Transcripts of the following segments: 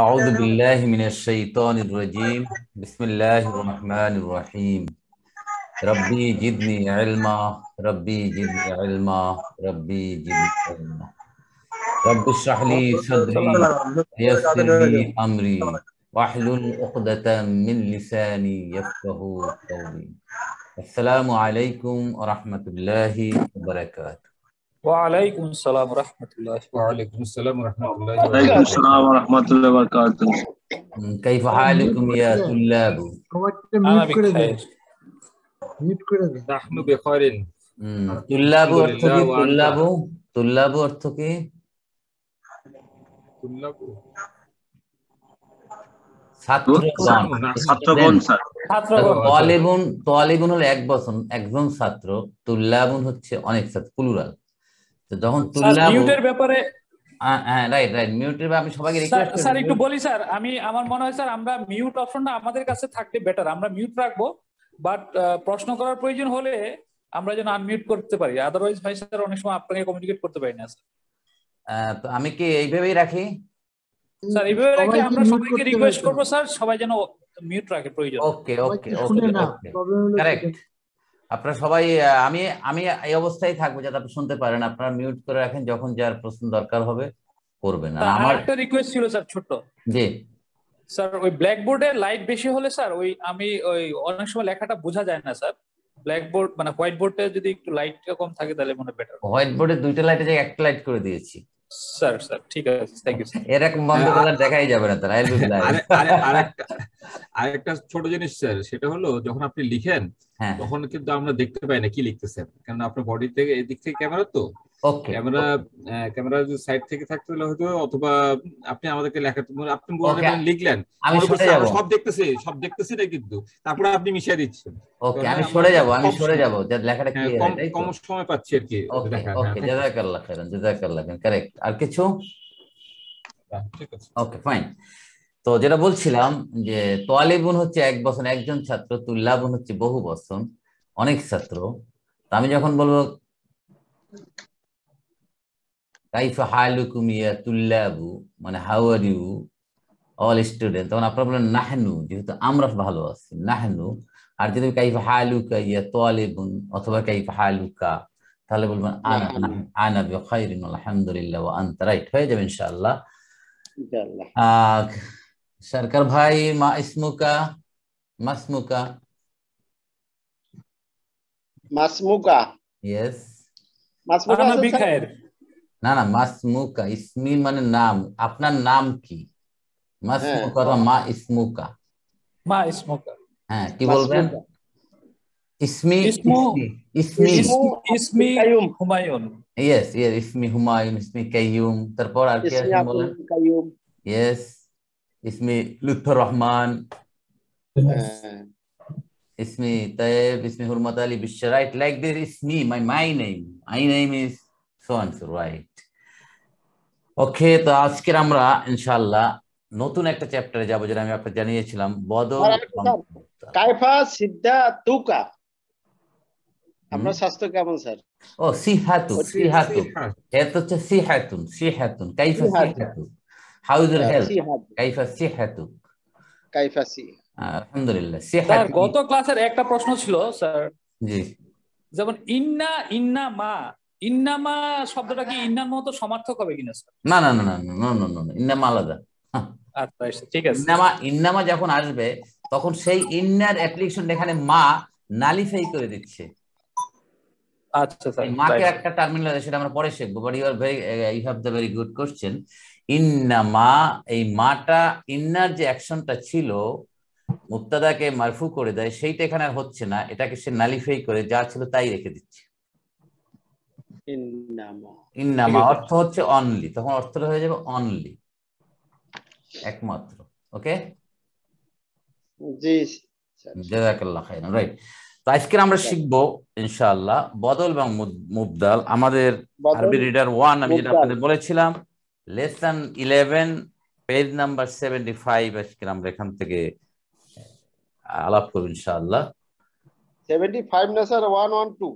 أعوذ بالله من الشيطان الرجيم. بسم الله الرحمن الرحيم. ربي زدني علما. ربي زدني علما. ربي زدني علما. رب اشرح لي صدري ويسر لي أمري واحلل عقدة من لساني يفقه قولي. السلام عليكم ورحمة الله وبركاته. وعليكم السلام ورحمة الله. وعليكم السلام ورحمة الله وعليكم السلام ورحمة الله وبركاته. كيف حالكم يا طلاب؟ أنا بخير. نحن بخير طلاب الحمد অর্থ لله কি? وأنت؟ طلاب অর্থ কি? ছাত্রগণ। ছাত্রগণ স্যার। তোয়ালিবুন হলো একজন ছাত্র, তুল্লাবুন হচ্ছে অনেক ছাত্র, প্লুরাল। তো যখন স্যার তুল্লাবু মিউটের ব্যাপারে হ্যাঁ রাইট মিউটের আমি সবাইকে রিকোয়েস্ট স্যার একটু বলি স্যার, আমার মনে হয় স্যার আমরা মিউট অপশনটা আমাদের কাছে থাকলে বেটার। আমরা মিউট রাখবো, বাট প্রশ্ন করার প্রয়োজন হলে আমরা যেন আনমিউট করতে পারি, আদারওয়াইজ ভাই স্যার অনেক সময় আপনাকে কমিউনিকেট করতে পারি না স্যার। তো আমি কি এইভাবেই রাখি? স্যার এইভাবে রাখি, আমরা সবাইকে রিকোয়েস্ট করবো স্যার সবাই যেন মিউট রাখে প্রয়োজন। Okay correct. আপনারা সবাই আমি আমি এই অবস্থায় থাকবো যাতে আপনি শুনতে পারেন। আপনারা মিউট করে রাখেন, যখন যার প্রশ্ন দরকার হবে করবেন। আর আমার একটা রিকোয়েস্ট ছিল স্যার ছোট্ট। জি স্যার ওই ব্ল্যাকবোর্ডে লাইট বেশি হলে স্যার আমি অনেক সময় লেখাটা বোঝা যায় না স্যার। ব্ল্যাকবোর্ড মানে হোয়াইট বোর্ডে যদি একটু লাইট কম থাকে তাহলে মনে বেটার। হোয়াইট বোর্ডে দুইটা লাইটের জায়গায় একটা লাইট করে দিয়েছি স্যার ঠিক আছে, থ্যাংক ইউ স্যার। এরকম বন্ধ করলে দেখাই যাবে না তার। আরেকটা ছোট জিনিস স্যার, সেটা হলো যখন আপনি লিখেন তখন কিন্তু আমরা দেখতে পাই না কি লিখতেছেন, কারণ আপনার বডি থেকে এদিক থেকে ক্যামেরা তো ক্যামেরা যদি সাইড থেকে থাকতে হলে হয়তো, অথবা আপনি আমাদেরকে লেখাতে আপনি লিখলেন সব দেখতেছি না, কিন্তু তারপরে আপনি মিশিয়ে দিচ্ছেন। ওকে আমি সরে যাব যাতে লেখাটা ক্লিয়ার হয়। কম সময় পাচ্ছি আর কি। ওকে জাযাকাল্লাহ খাইরান, জাযাকাল্লাহ খাইরান। কারেক্ট। আর কিছু? ঠিক আছে, ওকে ফাইন। তো যেটা বলছিলাম যে তোয়ালিবুন হচ্ছে এক বছর একজন ছাত্র, তুল্লাবুন হচ্ছে বহু বছর অনেক ছাত্র। তো আমি যখন বলবো কাইফা হালুকুম ইয়া তুল্লাবু, মানে how are you all student, তখন আপনারা বলেন নাহনু, যেহেতু আমরা ভালো আছি নাহনু। আর যদি কাইফা হালুকা ইয়া তোয়ালিবুন অথবা কাইফা হালুকা, তাহলে বলবেন আনা বিখাইরিন আলহামদুলিল্লাহ ওয়া আনতা, রাইট হয়ে যাবে ইনশাআল্লাহ। সরকার ভাই মা ইসমুকা মাসমুকা ইয়েস না মাসমুকা, ইসমি মানে নাম, আপনার নাম কি? মাসমুকা মা ইসমুকা। হ্যাঁ কি বলবেন? ইসমি হুমায়ুন। ইয়েস ইসমি হুমায়ুন, ইসমি কাইয়ুম। তারপর আর কি আছে বলেন? ইয়েস ইসমি Lutfur Rahman, ismi Tayyib, ismi Hurmat Ali Bishra, right? Like this is me, my name. My name is so and so, right? Okay, তো আজকে আমরা ইনশাআল্লাহ নতুন একটা চ্যাপ্টারে যাব, যেটা আমি আপনাকে জানিয়েছিলাম, বদল। কাইফা সিদ্দাতুকা, আপনার স্বাস্থ্য কেমন স্যার? ও সিহাতু এত হচ্ছে সিহাতুন কাইফা সিহাতু, হাউ ইজ ইউর হেলথ? কাইফা সিহাতু, কাইফা সি। আলহামদুলিল্লাহ। স্যার গত ক্লাসের একটা প্রশ্ন ছিল স্যার, জি, যেমন ইন্নামা শব্দটা কি ইন্নার মতো সমার্থক হবে কিনা স্যার? না ইন্নামা আলাদা। আচ্ছা ঠিক আছে। ইন্নামা যখন আসবে তখন সেই ইন্নার অ্যাপ্লিকেশন এখানে মা নালিফাই করে দিচ্ছে। আচ্ছা স্যার, মাকে একটা টার্মিনাল সেটা আমরা পরে শিখবো, but you have the very good question. ইন্নামা, এই মাটা ইন্নার যে অ্যাকশনটা ছিল মুবতাদাকে মারফু করে দেয়, সেইটা এখানে আর হচ্ছে না, এটাকে সে নালিফাই করে যা ছিল তাই রেখে দিচ্ছে। ইন্নামা অর্থ হচ্ছে অনলি, তখন অর্থটা হয়ে যাবে অনলি, একমাত্র। ওকে জি জাযাকাল্লাহ খাইরান, রাইট। তো আজকে আমরা শিখবো ইনশাআল্লাহ বদল এবং মুবদাল। আমাদের আরবি রিডার 1 আমি যেটা আপনাদের বলেছিলাম, লেসন 11 পেজ নাম্বার 75, আজকে আমরা এখান থেকে আলাপ করব ইনশাআল্লাহ। 75 না স্যার 112?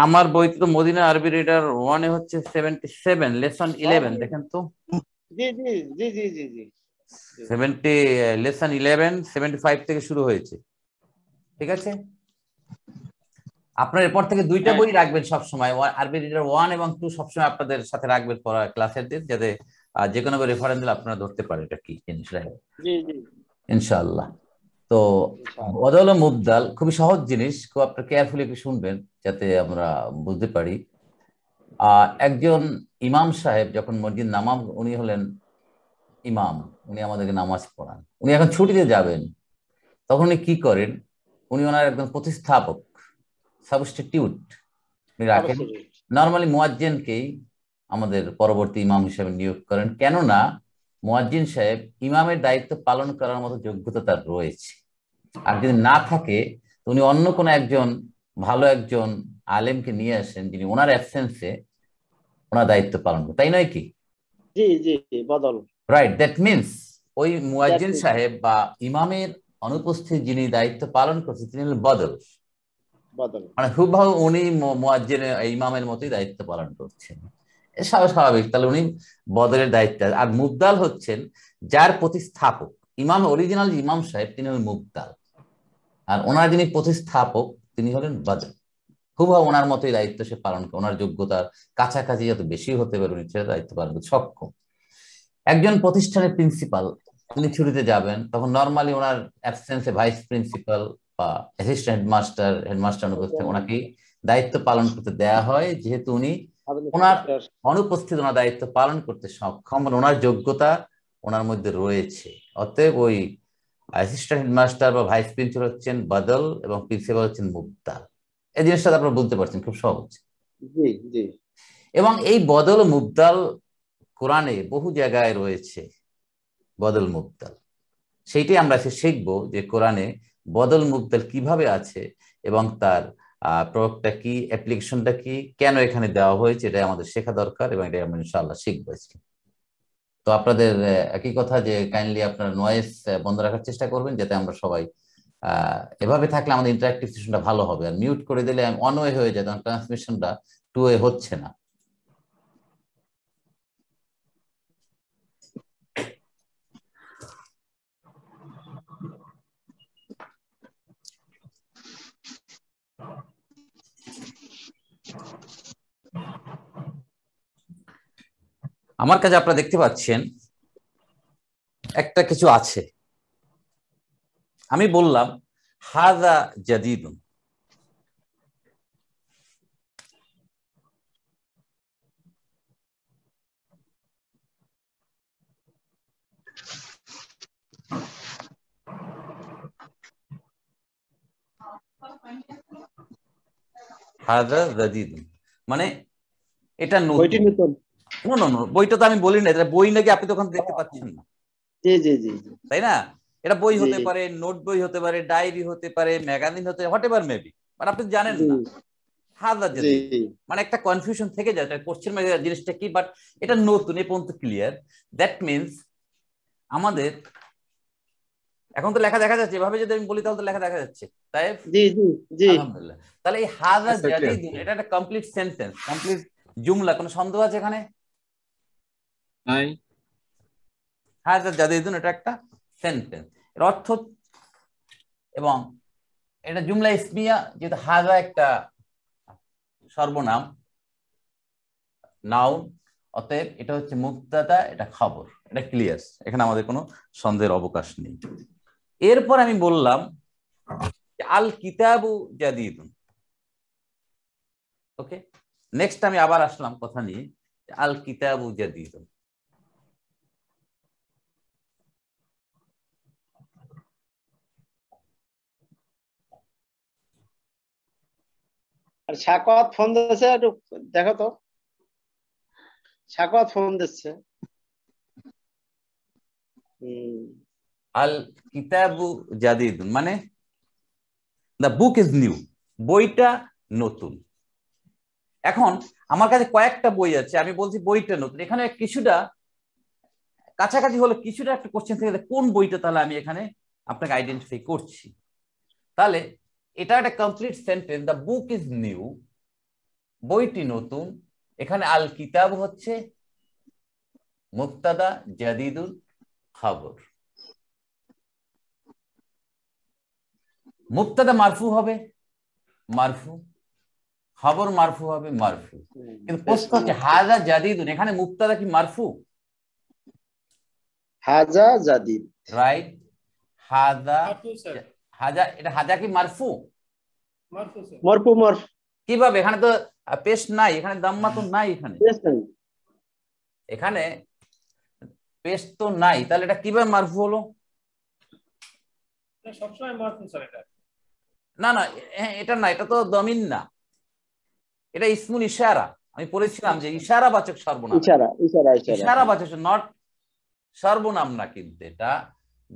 আমার বইতে তো মদিনা আরবি রিডার 1 এ হচ্ছে 77, লেসন 11 দেখেন তো। জি জি জি জি জি জি লেসন 11 75 থেকে শুরু হয়েছে, ঠিক আছে? আপনার এরপর থেকে দুইটা বই রাখবেন সবসময়, আরবি রিডার 1 এবং 2 সবসময় আপনাদের সাথে রাখবেন পড়া ক্লাসের দিন, যাতে যে কোনো রেফারেন্স দিলে আপনারা ধরতে পারেন এটা কি জিনিস, ইনশাআল্লাহ। তো বদল ও মুবদাল খুবই সহজ জিনিস, খুব আপনারা কেয়ারফুলি একটু শুনবেন যাতে আমরা বুঝতে পারি। একজন ইমাম সাহেব যখন মসজিদ নামাজ, উনি হলেন ইমাম, উনি আমাদেরকে নামাজ পড়ান, উনি এখন ছুটিতে যাবেন, তখন উনি কি করেন? উনি ওনার একজন প্রতিস্থাপক, সাবস্টিটিউট রাখেন। নর্মালি মুয়াজ্জিনকেই আমাদের পরবর্তী ইমাম হিসেবে নিয়োগ করেন, কেননা মুয়াজ্জিন সাহেব ইমামের দায়িত্ব পালন করার মতো যোগ্যতা তার রয়েছে। আর যদি না থাকে তো উনি অন্য কোনো একজন ভালো একজন আলেমকে নিয়ে আসেন, যিনি ওনার অ্যাবসেন্সে ওনার দায়িত্ব পালন করেন, তাই নয় কি? জি জি বদল, রাইট। দ্যাট মিনস ওই মুয়াজ্জিন সাহেব বা ইমামের অনুপস্থিত যিনি দায়িত্ব পালন করছেন তিনি হলেন বদল, মানে হুবহু উনি মুয়াজ্জিনের ইমামের মতোই দায়িত্ব পালন করছেন, স্বাভাবিক। তাহলে উনি বদলের দায়িত্ব। আর মুবদাল হচ্ছেন যার প্রতিস্থাপক। ইমাম অরিজিনাল ইমাম সাহেব তিনি হলেন মুবদাল, আর ওনার যিনি প্রতিস্থাপক তিনি হলেন বদল। হুবহু ওনার মতোই দায়িত্ব সে পালন করে, ওনার যোগ্যতার কাছাকাছি যত বেশি হতে পারে উনি সেটা দায়িত্ব পালন করতে সক্ষম। একজন প্রতিষ্ঠানের প্রিন্সিপাল উনি ছুটিতে যাবেন, তখন নর্মালি ওনার অ্যাবসেন্সে ভাইস প্রিন্সিপাল বা অ্যাসিস্ট্যান্ট হেডমাস্টার অনুপস্থিত ওনাকে দায়িত্ব পালন করতে দেয়া হয়, যেহেতু উনি ওনার অনুপস্থিত ওনার দায়িত্ব পালন করতে সক্ষম, ওনার যোগ্যতা ওনার মধ্যে রয়েছে। অতএব ওই অ্যাসিস্ট্যান্ট হেডমাস্টার বা ভাইস প্রিন্সিপাল হচ্ছেন বদল এবং প্রিন্সিপাল হচ্ছেন মুবদাল। এই জিনিসটা আপনারা বুঝতে পারছেন খুব সহজ। এবং এই বদল ও মুবদাল কোরআনে বহু জায়গায় রয়েছে, বদল মুবদাল। সেইটাই আমরা শিখবো যে কোরআনে বদল মুবদাল কিভাবে আছে এবং তার প্রয়োগটা কি, অ্যাপ্লিকেশনটা কি, কেন এখানে দেওয়া হয়েছে, এটা আমাদের শেখা দরকার এবং এটা আমরা ইনশাআল্লাহ শিখবো। তো আপনাদের একই কথা যে কাইন্ডলি আপনারা নয়েজ বন্ধ রাখার চেষ্টা করবেন, যাতে আমরা সবাই এভাবে থাকলে আমাদের ইন্টারঅ্যাক্টিভ সেশনটা ভালো হবে। আর মিউট করে দিলে ওয়ান ওয়ে হয়ে যায়, তখন ট্রান্সমিশনটা টু ওয়ে হচ্ছে না। আমার কাছে আপনারা দেখতে পাচ্ছেন একটা কিছু আছে, আমি বললাম হাযা জাদীদুন, হাযা জাদীদুন মানে এটা নতুন। বইটা তো আমি বলি না, এটা বই নাকি আপনি তখন দেখতে পাচ্ছেন না, তাই না? এটা বই হতে পারে, নোট বই হতে পারে, ডায়েরি হতে পারে, ম্যাগাজিন হতে পারে, হোয়াটএভার মেবি, বাট আপনি জানেন না। হাযা জাদীদ মানে একটা কনফিউশন থেকে যায়, এটা কোশ্চেন জিনিসটা কি, বাট এটা নতুন, এই পর্যন্ত ক্লিয়ার। দ্যাট মিনস আমাদের এখন তো লেখা দেখা যাচ্ছে, এভাবে যদি আমি বলি তাহলে তো লেখা দেখা যাচ্ছে, তাই? আলহামদুলিল্লাহ। তাহলে এই হাযা জাদীদুন এটা একটা কমপ্লিট সেন্টেন্স, কমপ্লিট জুমলা। কোনো সন্দেহ আছে এখানে? নাই। হাযা জাদীদুন এটা একটা সেন্টেন্স, এর অর্থ, এবং এটা জুমলা ইসমিয়া, যেহেতু হাযা একটা সর্বনাম, নাউন, অতএব এটা হচ্ছে মুবতাদা, এটা খবর, এটা ক্লিয়ার, এখানে আমাদের কোনো সন্দেহের অবকাশ নেই। এরপর আমি বললাম আল কিতাবু জাদীদুন। ওকে, নেক্সট আমি আবার আসলাম কথা নিয়ে, আল কিতাবু জাদীদুন। আর সাকাওয়াত ফোন দিচ্ছে, একটু দেখো তো। সাকাওয়াত ফোন দিচ্ছে। আল কিতাবু জাদীদুন মানে দ্য বুক ইজ নিউ, বইটা নতুন। এখন আমার কাছে কয়েকটা বই আছে, আমি বলছি বইটা নতুন, এখানে কিছুটা কাছাকাছি হলো, কিছুটা একটা কোশ্চেন থেকে কোন বইটা তাহলে আমি এখানে আপনাকে আইডেন্টিফাই করছি। তাহলে এটা একটা complete sentence, the book is new, বইটি নতুন। এখানে আল কিতাব হচ্ছে মুবতাদা, জাদীদুন খবর। মুবতাদা মারফু হবে মারফু, খবর মারফু হবে মারফু। কিন্তু প্রশ্ন হচ্ছে হাজা জাদিদুন, এখানে মুবতাদা কি মারফু? হাজা জাদিদ, রাইট। হাজা, এটা হাজা কি মারফু? মরফু মরফু। কিভাবে? এখানে তো পেশ নাই, এখানে দাম্মা তো নাই, এখানে পেশ তো নাই, তাহলে এটা কিভাবে মারফু হলো? সবসময় মারফু স্যার এটা। না না, এটা না, এটা তো দমিন না, এটা ইসমুল ইশারা। আমি পড়েছিলাম যে ইশারাবাচক সর্বনাম, ইশারাবাচক, নট সর্বনাম না। কিন্তু এটা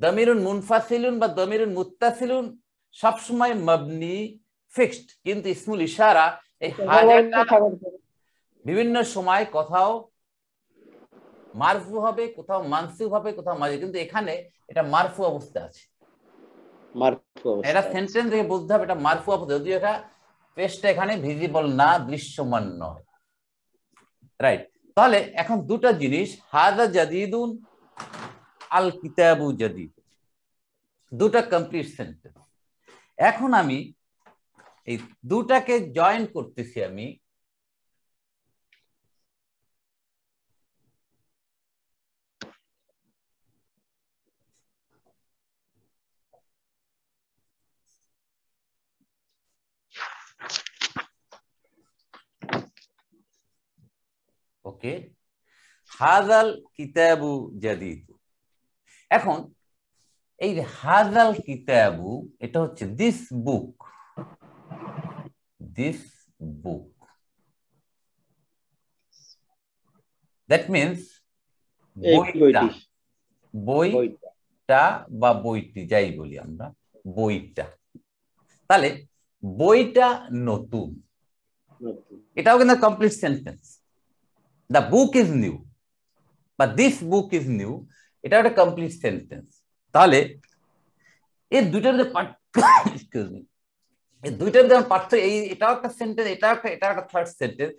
দমিরুন মুনফাসিলুন বা দমিরুন মুত্তাসিলুন সবসময় মাবনি ফিক্সড, কিন্তু ইসমুল ইশারা এই হাজাটা বিভিন্ন সময় কোথাও মারফু হবে, কোথাও মানসুব হবে, কোথাও মাজি, কিন্তু এখানে এটা মারফু অবস্থা আছে। এটা সেন্টেন্স থেকে বুঝতে হবে এটা মারফু অবস্থা, যদিও এটা পেশটা এখানে ভিজিবল না, দৃশ্যমান নয়। রাইট। তাহলে এখন দুটো জিনিস, হাজা জাদিদুন, আল কিতাবু জাদিদ, দুটো কমপ্লিট সেন্টেন্স। এখন আমি এই দুটাকে জয়েন করতেছি। আমি ওকে, হাজাল কিতাবু জাদিদ। এখন এই হাজাল কিতাবু, এটা হচ্ছে this book, this book, that means বইটা, বইটা বা বইটি যাই বলি আমরা, বইটা। তাহলে বইটা নতুন, এটাও কিন্তু complete sentence. The book is new বা দিস বুক ইজ নিউ, এটা একটা কমপ্লিট সেন্টেন্স। তাহলে এই দুইটার যে এই দুইটার যেমন পার্থক্য, এটাও একটা সেন্টেন্স, এটা একটা থার্ড সেন্টেন্স।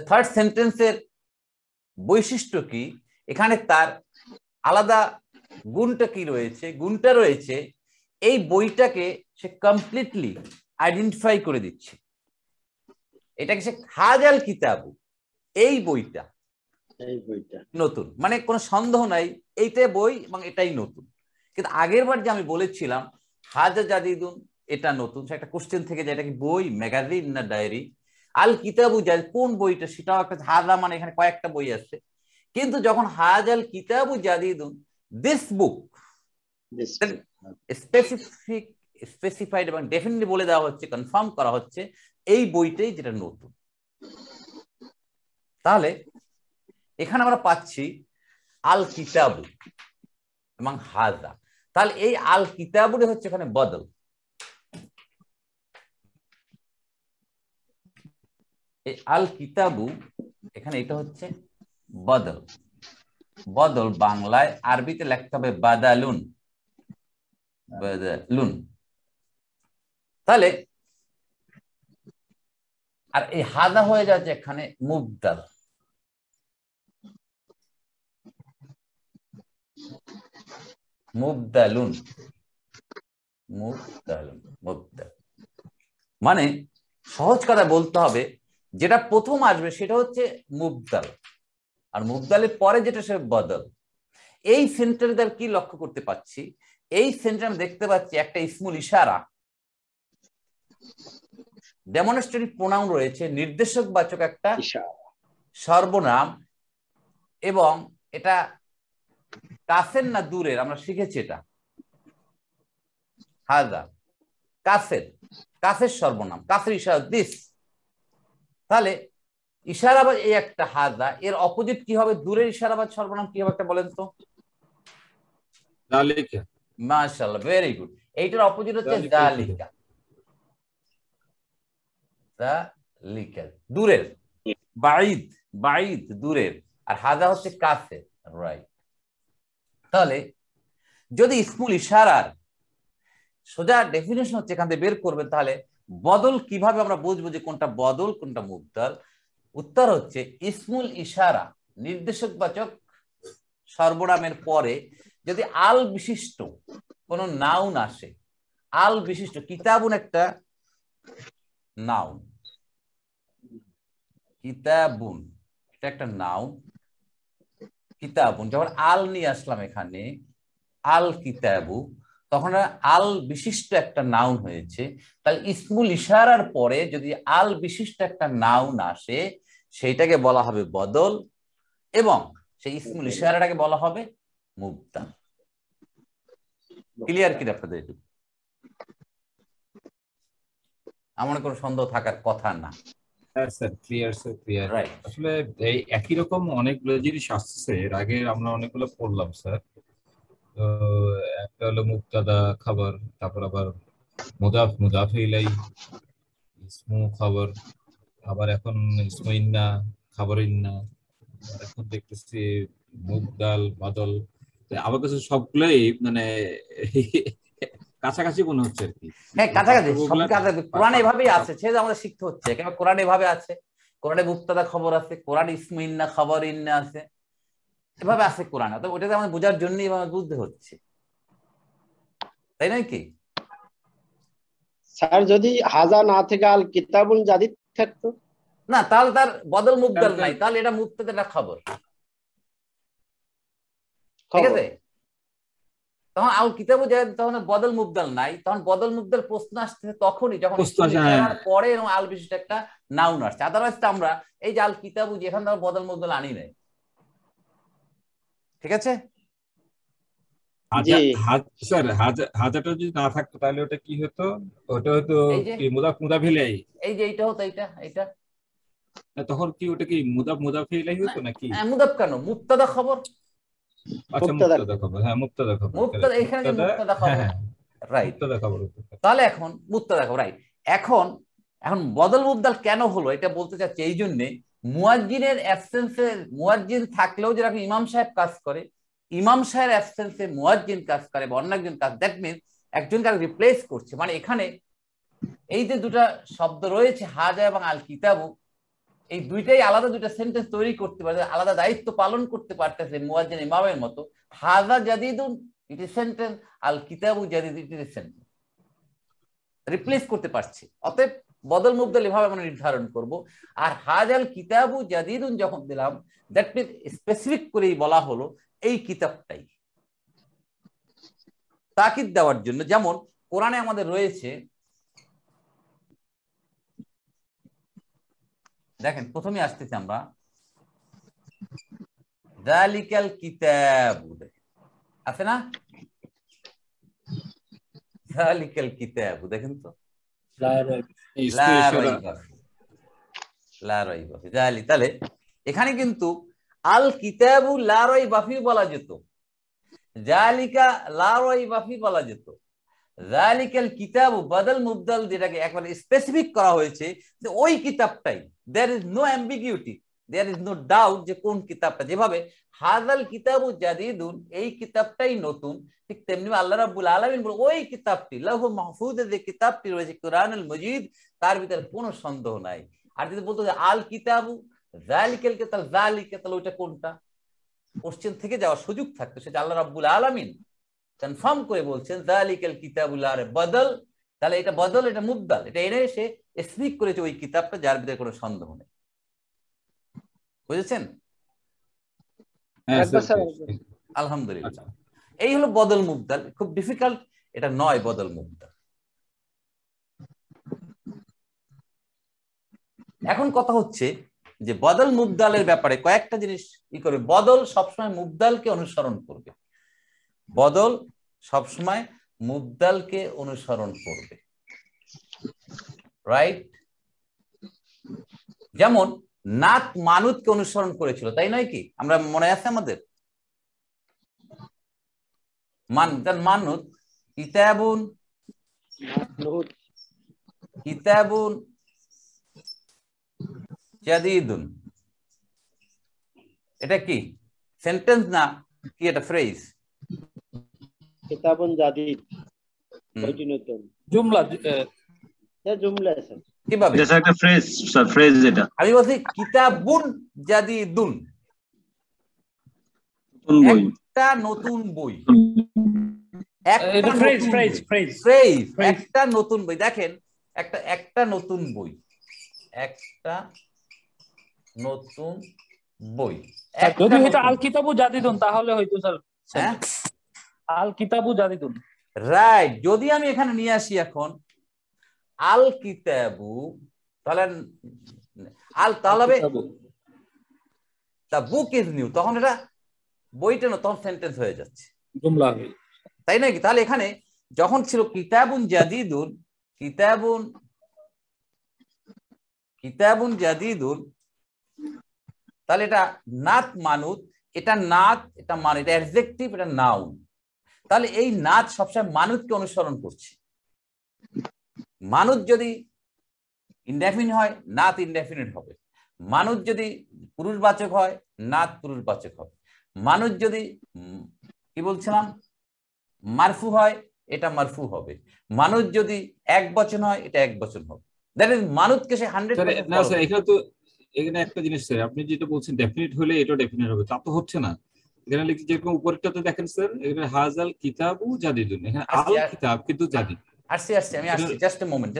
থার্ড সেন্টেন্সের বৈশিষ্ট্য কি, এখানে তার আলাদা গুণটা কি রয়েছে? গুণটা রয়েছে এই বইটাকে সে কমপ্লিটলি আইডেন্টিফাই করে দিচ্ছে। এটাকে সে হাজাল কিতাবু, এই বইটা নতুন, মানে কোনো সন্দেহ নাই এইটাই বই এবং এটাই নতুন। কিন্তু আগের বার যে আমি বলেছিলাম হাজা জাদিদুন, এটা নতুন, সেটা কোশ্চেন থেকে যে এটা কি বই, ম্যাগাজিন না ডায়েরি। আল কিতাবু জাদিদ, কোন বইটা, সেটাও একটা হাজা, মানে এখানে কয়েকটা বই আছে। কিন্তু যখন হাজাল কিতাবু জাদিদুন, দিস বুক, স্পেসিফাইড এবং ডেফিনেটলি বলে দেওয়া হচ্ছে, কনফার্ম করা হচ্ছে এই বইটাই যেটা নতুন। তাহলে এখানে আমরা পাচ্ছি আল কিতাবু এবং হাজা। তাহলে এই আল কিতাবুটা হচ্ছে এখানে বদল, এই আল কিতাবু এখানে এটা হচ্ছে বদল। বদল বাংলায়, আরবিতে লিখতে হবে বাদালুন, বাদালুন। তাহলে আর এই হাজা হয়ে যাচ্ছে এখানে মুবদাল, মুবদালুন, মুবদালুন, মুবদাল। মানে সহজ কথা বলতে হবে, যেটা প্রথম আসবে সেটা হচ্ছে মুবদাল, আর মুবদালের পরে যেটা সে বদল। এই সেন্টেন্সে কি লক্ষ্য করতে পাচ্ছি? এই সেন্টেন্সে দেখতে পাচ্ছি একটা ইসমুল ইশারা, ডেমনস্ট্রেটিভ প্রোনাউন রয়েছে, নির্দেশক বাচক একটা সর্বনাম, এবং এটা কাছের না দূরের, আমরা শিখেছি এটা হাজা কাছের, কাছের সর্বনাম, কাছের ইশারা দিস। তাহলে ইশারাবাদ এই একটা হাজা, এর অপোজিট কি হবে? দূরের ইশারাবাদ সর্বনাম কি হবে একটা বলেন তো? জালিকা। মাশাআল্লাহ, ভেরি গুড। এইটার অপোজিট হচ্ছে জালিকা, জালিকা দূরের, বাঈদ, বাঈদ দূরের, আর হাজা হচ্ছে কাছে, রাইট। তাহলে যদি ইসমুল ইশারার সোজা ডেফিনেশন হচ্ছে এখান থেকে বের করবেন, তাহলে বদল কিভাবে আমরা বুঝবো যে কোনটা বদল কোনটা মুবদাল? উত্তর হচ্ছে ইসমুল ইশারা, নির্দেশকবাচক সর্বনামের পরে যদি আল বিশিষ্ট কোন নাউন আসে, আল বিশিষ্ট, কিতাবুন একটা নাউন, কিতাবুন এটা একটা নাউন, কিতাবুন যখন আল নিয়ে আসলাম এখানে আল কিতাবু, তখন আল বিশিষ্ট একটা নাউন হয়েছে। তাহলে ইসমুল ইশারার পরে যদি আল বিশিষ্ট একটা নাউন আসে সেইটাকে বলা হবে বদল, এবং সেই ইসমুল ইশারাটাকে বলা হবে মুবদাল। ক্লিয়ার কি আপনাদের? একটু আমার কোনো সন্দেহ থাকার কথা না। Sir clear, sir clear. আসলে এই একই রকম অনেকগুলো জিনিস আসছে, এর আগে আমরা অনেকগুলো পড়লাম স্যার। তো একটা হলো মুবতাদা খবর, তারপর আবার মুদাফ মুদাফ ইলাই, ইসমু খবর, আবার এখন ইসমু ইন্না খবর ইন্না, আর এখন দেখতেছি মুবদাল বদল। আমার কাছে সবগুলোই মানে কাছাকাছি মনে হচ্ছে আর কি। হ্যাঁ কাছাকাছি, সব কাছাকাছি। কোরআন এভাবেই আছে, সে আমাদের শিখতে হচ্ছে। কেন কোরআন এভাবে আছে, কোরআনে মুবতাদা খবর আছে, কোরআন ইসমু ইন্না খবর ইন্না আছে, এভাবে আছে কোরআন। অর্থাৎ ওটাতে আমাদের বোঝার জন্যই এভাবে বুঝতে হচ্ছে, তাই নয় কি? স্যার যদি হাজা না থেকে আল কিতাবুল জাদিদ থাকতো না, তাহলে তার বদল মুবদাল নাই, তাহলে এটা মুবতাদা এটা খবর, ঠিক আছে? তখন আল কিতাবু জাদিদ, তখন বদল মুবদাল নাই, তখন বদল মুবদাল প্রশ্ন আসছে তখনই যখন পরে এবং আল বিশিষ্ট একটা নাউন আসছে। আদারওয়াইজ তো আমরা এই যে আল কিতাবু যেখানে আমরা বদল মুবদাল আনি নাই, ঠিক আছে? স্যার হাজাটা যদি না থাকতো তাহলে ওটা কি হতো? ওটা হতো মুদাফ মুদাফ ইলাই। এই যে এইটা হতো, এইটা তখন কি ওটা কি মুদাফ মুদাফ ইলাই হতো নাকি? মুদাফ কেন, মুবতাদা খবর। আচ্ছা মুবতাদা খবর, হ্যাঁ মুবতাদা খবর, মুবতাদা এখানে যে মুবতাদা খবর, রাইট, মুবতাদা খবর। তাহলে এখন মুবতাদা খবর, রাইট। এখন বদল মুবদাল কেন হলো এটা বলতে চাচ্ছি এই জন্য, মুয়াজ্জিনের অ্যাবসেন্সে মুয়াজ্জিন থাকলেও যেরকম ইমাম সাহেব কাজ করে, ইমাম সাহেবের অ্যাবসেন্সে মুয়াজ্জিন কাজ করে বা অন্য একজন কাজ, দ্যাট মিনস একজনকে রিপ্লেস করছে। মানে এখানে এই যে দুটা শব্দ রয়েছে হাজা এবং আল কিতাবু, এই দুইটাই আলাদা দুইটা সেন্টেন্স তৈরি করতে পারে, আলাদা দায়িত্ব পালন করতে পারতেছে মুয়াজ্জিন ইমামের মতো। হাজা জাদিদুন ইট ইজ সেন্টেন্স, আল কিতাবু জাদিদ ইট ইজ সেন্টেন্স, রিপ্লেস করতে পারছে। অতএব বদল মুবদাল এভাবে আমরা নির্ধারণ করব। আর হাজাল কিতাবু জাদিদুন যখন দিলাম, দ্যাট মিনস স্পেসিফিক করেই বলা হলো এই কিতাবটাই, তাকিদ দেওয়ার জন্য। যেমন কোরআনে আমাদের রয়েছে, দেখেন প্রথমে আসতেছি আমরা যালিকাল কিতাবু, আছে না? যালিকাল কিতাবু দেখেন তো, তাহলে এখানে কিন্তু আল কিতাবু লা রাইবা ফি বলা যেত, যালিকা লা রাইবা ফি বলা যেত, যালিকাল কিতাবু বদল মুবদাল যেটাকে একবারে স্পেসিফিক করা হয়েছে যে ওই কিতাবটাই, there is no ambiguity, there is no doubt যে কোন কিতাবটা। যেভাবে হাযাল কিতাবু জাদিদুন এই কিতাবটাই নতুন, ঠিক তেমনি আল্লাহ রাব্বুল আলামিন বলে ওই কিতাবটি লাহু মাহফুজে যে কিতাবটি রয়েছে কোরআনুল মজিদ, তার ভিতরে কোনো সন্দেহ নাই। আর যদি বলতো যে আল কিতাবু যালিকাল কিতাব, যালিকা, তাহলে ওইটা কোনটা? কোশ্চেন থেকে যাওয়ার সুযোগ থাকতো, সেটা আল্লাহ রাব্বুল আলামিন কনফার্ম করে বলছেন যালিকাল কিতাবুল লা রাইবা বদল, তাহলে এটা বদল, এটা মুবদাল, এটা এনে এসে স্পিক করেছে ওই কিতাবটা যার ভিতরে কোনো সন্দেহ নেই। বুঝেছেন? আলহামদুলিল্লাহ, এই হলো বদল মুবদাল। খুব ডিফিকাল্ট এটা নয় বদল মুবদাল। এখন কথা হচ্ছে যে বদল মুবদালের ব্যাপারে কয়েকটা জিনিস ই করবে। বদল সবসময় মুবদালকে অনুসরণ করবে, বদল সবসময় মুবদালকে অনুসরণ করবে, রাইট? যেমন নাত মানুতকে অনুসরণ করেছিল, তাই নয় কি? আমরা মনে আছে আমাদের মানুত, কিতাবুন কিতাবুন জাদিদুন, এটা কি সেন্টেন্স না কি? এটা ফ্রেজ, কিতাবুন জাদিদ ওইটি নতুন জুমলা, জুমলা স্যার। কিভাবে? এটা একটা ফ্রেজ স্যার, ফ্রেজ এটা। আমি বলছি কিতাবুন জাদিদুন, একটা নতুন বই, এটা ফ্রেজ ফ্রেজ ফ্রেজ ফ্রেজ একটা নতুন বই। দেখেন একটা নতুন বই, একটা নতুন বই। যদি হয়তো আল কিতাবু জাদিদুন তাহলে হয়তো স্যার হ্যাঁ আল কিতাবু জাদিদুন, রাইট। যদি আমি এখানে নিয়ে আসি এখন আল কিতাবু, তাহলে তাহলে দ্য বুক ইজ নিউ, তখন এটা বইটা না, তখন সেন্টেন্স হয়ে যাচ্ছে, জুমলা, তাই নাকি? তাহলে এখানে যখন ছিল কিতাবুন জাদিদুন, কিতাবুন জাদিদুন, তাহলে এটা নাত মানুত, এটা নাত, এটা মান, এটা অ্যাডজেক্টিভ, এটা নাউন। তাহলে এই নাত সবসময় মানুতকে অনুসরণ করছে। মানুত যদি ইনডেফিনিট হয়, নাত ইনডেফিনিট হবে। মানুষ যদি পুরুষবাচক হয়, নাত পুরুষবাচক হবে। মানুষ যদি কি বলছিলাম মারফু হয়, এটা মারফু হবে। মানুষ যদি এক বচন হয়, এটা এক বচন হবে। দ্যাট ইজ মানুষকে সে 100%। না স্যার, এখানে তো এখানে একটা জিনিস স্যার, আপনি যেটা বলছেন ডেফিনিট হলে এটা ডেফিনিট হবে, তা তো হচ্ছে না। এখানে লিখে যেরকম উপরেরটাতে দেখেন স্যার, এখানে হাজাল কিতাবু জাদিদুন, এখানে আল কিতাব কিন্তু জাদিদ। আমি আসছি, জাস্ট এ মোমেন্ট।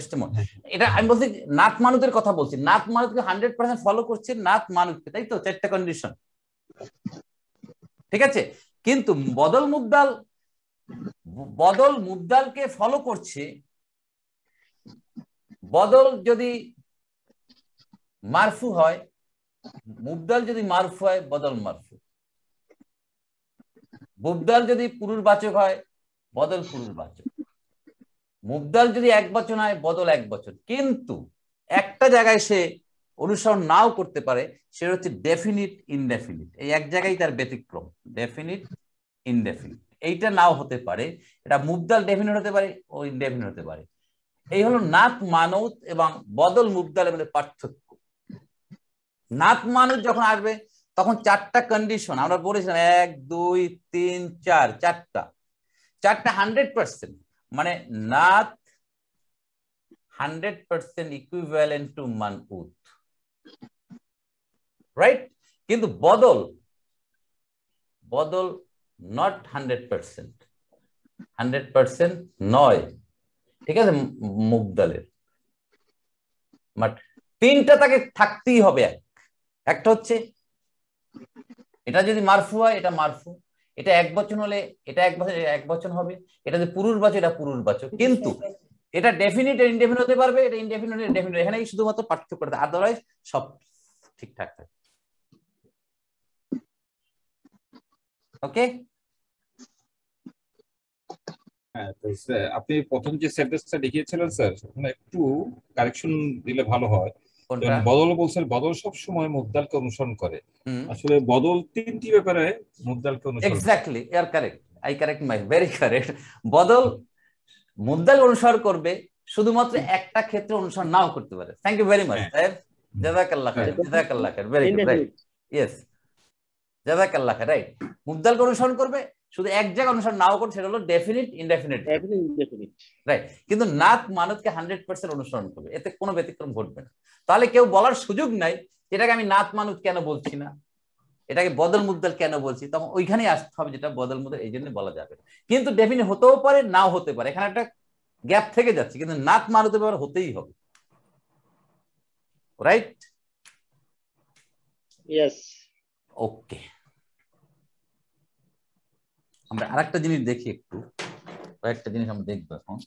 এটা আমি বলছি নাত মানুতের কথা বলছি। নাত মানুতকে 100% ফলো করছে, নাত মানুতকে, তাই তো? চারটা কন্ডিশন, ঠিক আছে। কিন্তু বদল মুবদালকে ফলো করছে। বদল যদি মারফু হয়, মুবদাল যদি মারফু হয়, বদল মারফু। মুবদাল যদি পুরুষবাচক হয়, বদল পুরুষবাচক। মুবদাল যদি এক বচন হয়, বদল এক বচন। কিন্তু একটা জায়গায় সে অনুসরণ নাও করতে পারে, সেটা হচ্ছে ডেফিনিট ইনডেফিনিট। এই এক জায়গায় তার ব্যতিক্রম, ডেফিনিট ইনডেফিনিট। এইটা নাও হতে পারে, এটা মুবদাল ডেফিনিট হতে পারে, ও ইনডেফিনিট হতে পারে। এই হলো নাত মানত এবং বদল মুবদালের মধ্যে পার্থক্য। নাত মানত যখন আসবে তখন চারটা কন্ডিশন আমরা বলেছিলাম, 1 2 3 4, চারটা 100%, মানে নাত 100% ইকুইভ্যালেন্ট টু মানউত, রাইট? কিন্তু বদল নট 100% নয়, ঠিক আছে, মুবদালের। বাট তিনটা তাকে থাকতেই হবে। একটা হচ্ছে এটা যদি মারফু হয়, এটা মারফু, এটা এক বচন হলে এটা এক বচন হবে, এটা যদি পুরুষবাচক, এটা পুরুষবাচক। কিন্তু এটা ডেফিনিট ইনডেফিনিট হতে পারবে, এটা ইনডেফিনিট ডেফিনিট। এখানে শুধুমাত্র পার্থক্য করতে, আদারওয়াইজ সব ঠিকঠাক থাকে। ওকে, হ্যাঁ, তো স্যার আপনি প্রথম যে সেন্টেন্সটা দেখিয়েছিলেন স্যার, সেখানে একটু কারেকশন দিলে ভালো হয়। বদল বলছেন, বদল সব সময় মুবদালকে অনুসরণ করে। আসলে বদল তিনটি ব্যাপারে মুবদালকে অনুসরণ করে। Exactly, you are correct, I correct my, very correct. বদল মুবদাল অনুসরণ করবে, শুধুমাত্র একটা ক্ষেত্রে অনুসরণ নাও করতে পারে। থ্যাংক ইউ ভেরি মাচ সাহেব, জাযাকাল্লাহ খাইর, জাযাকাল্লাহ খাইর, ভেরি গুড, রাইট, ইয়েস, জাযাকাল্লাহ খাইর, রাইট। মুবদালকে অনুসরণ করবে, শুধু এক জায়গায় অনুসরণ নাও করবে, সেটা হলো ডেফিনিট ইনডেফিনিট, রাইট। কিন্তু নাত মানতকে 100% অনুসরণ করবে, এতে কোনো ব্যতিক্রম ঘটবে না। তাহলে কেউ বলার সুযোগ নাই এটাকে আমি নাত মানত কেন বলছি না, এটাকে বদল মুবদাল কেন বলছি, তখন ওইখানেই আসতে হবে যেটা বদল মুবদাল, এই জন্য বলা যাবে। কিন্তু ডেফিনিট হতেও পারে, নাও হতে পারে, এখানে একটা গ্যাপ থেকে যাচ্ছে। কিন্তু নাত মানতের ব্যাপারে হতেই হবে, রাইট? ইয়েস, ওকে। আমরা আরেকটা জিনিস দেখি, একটু কয়েকটা জিনিস আমরা দেখবো এখন।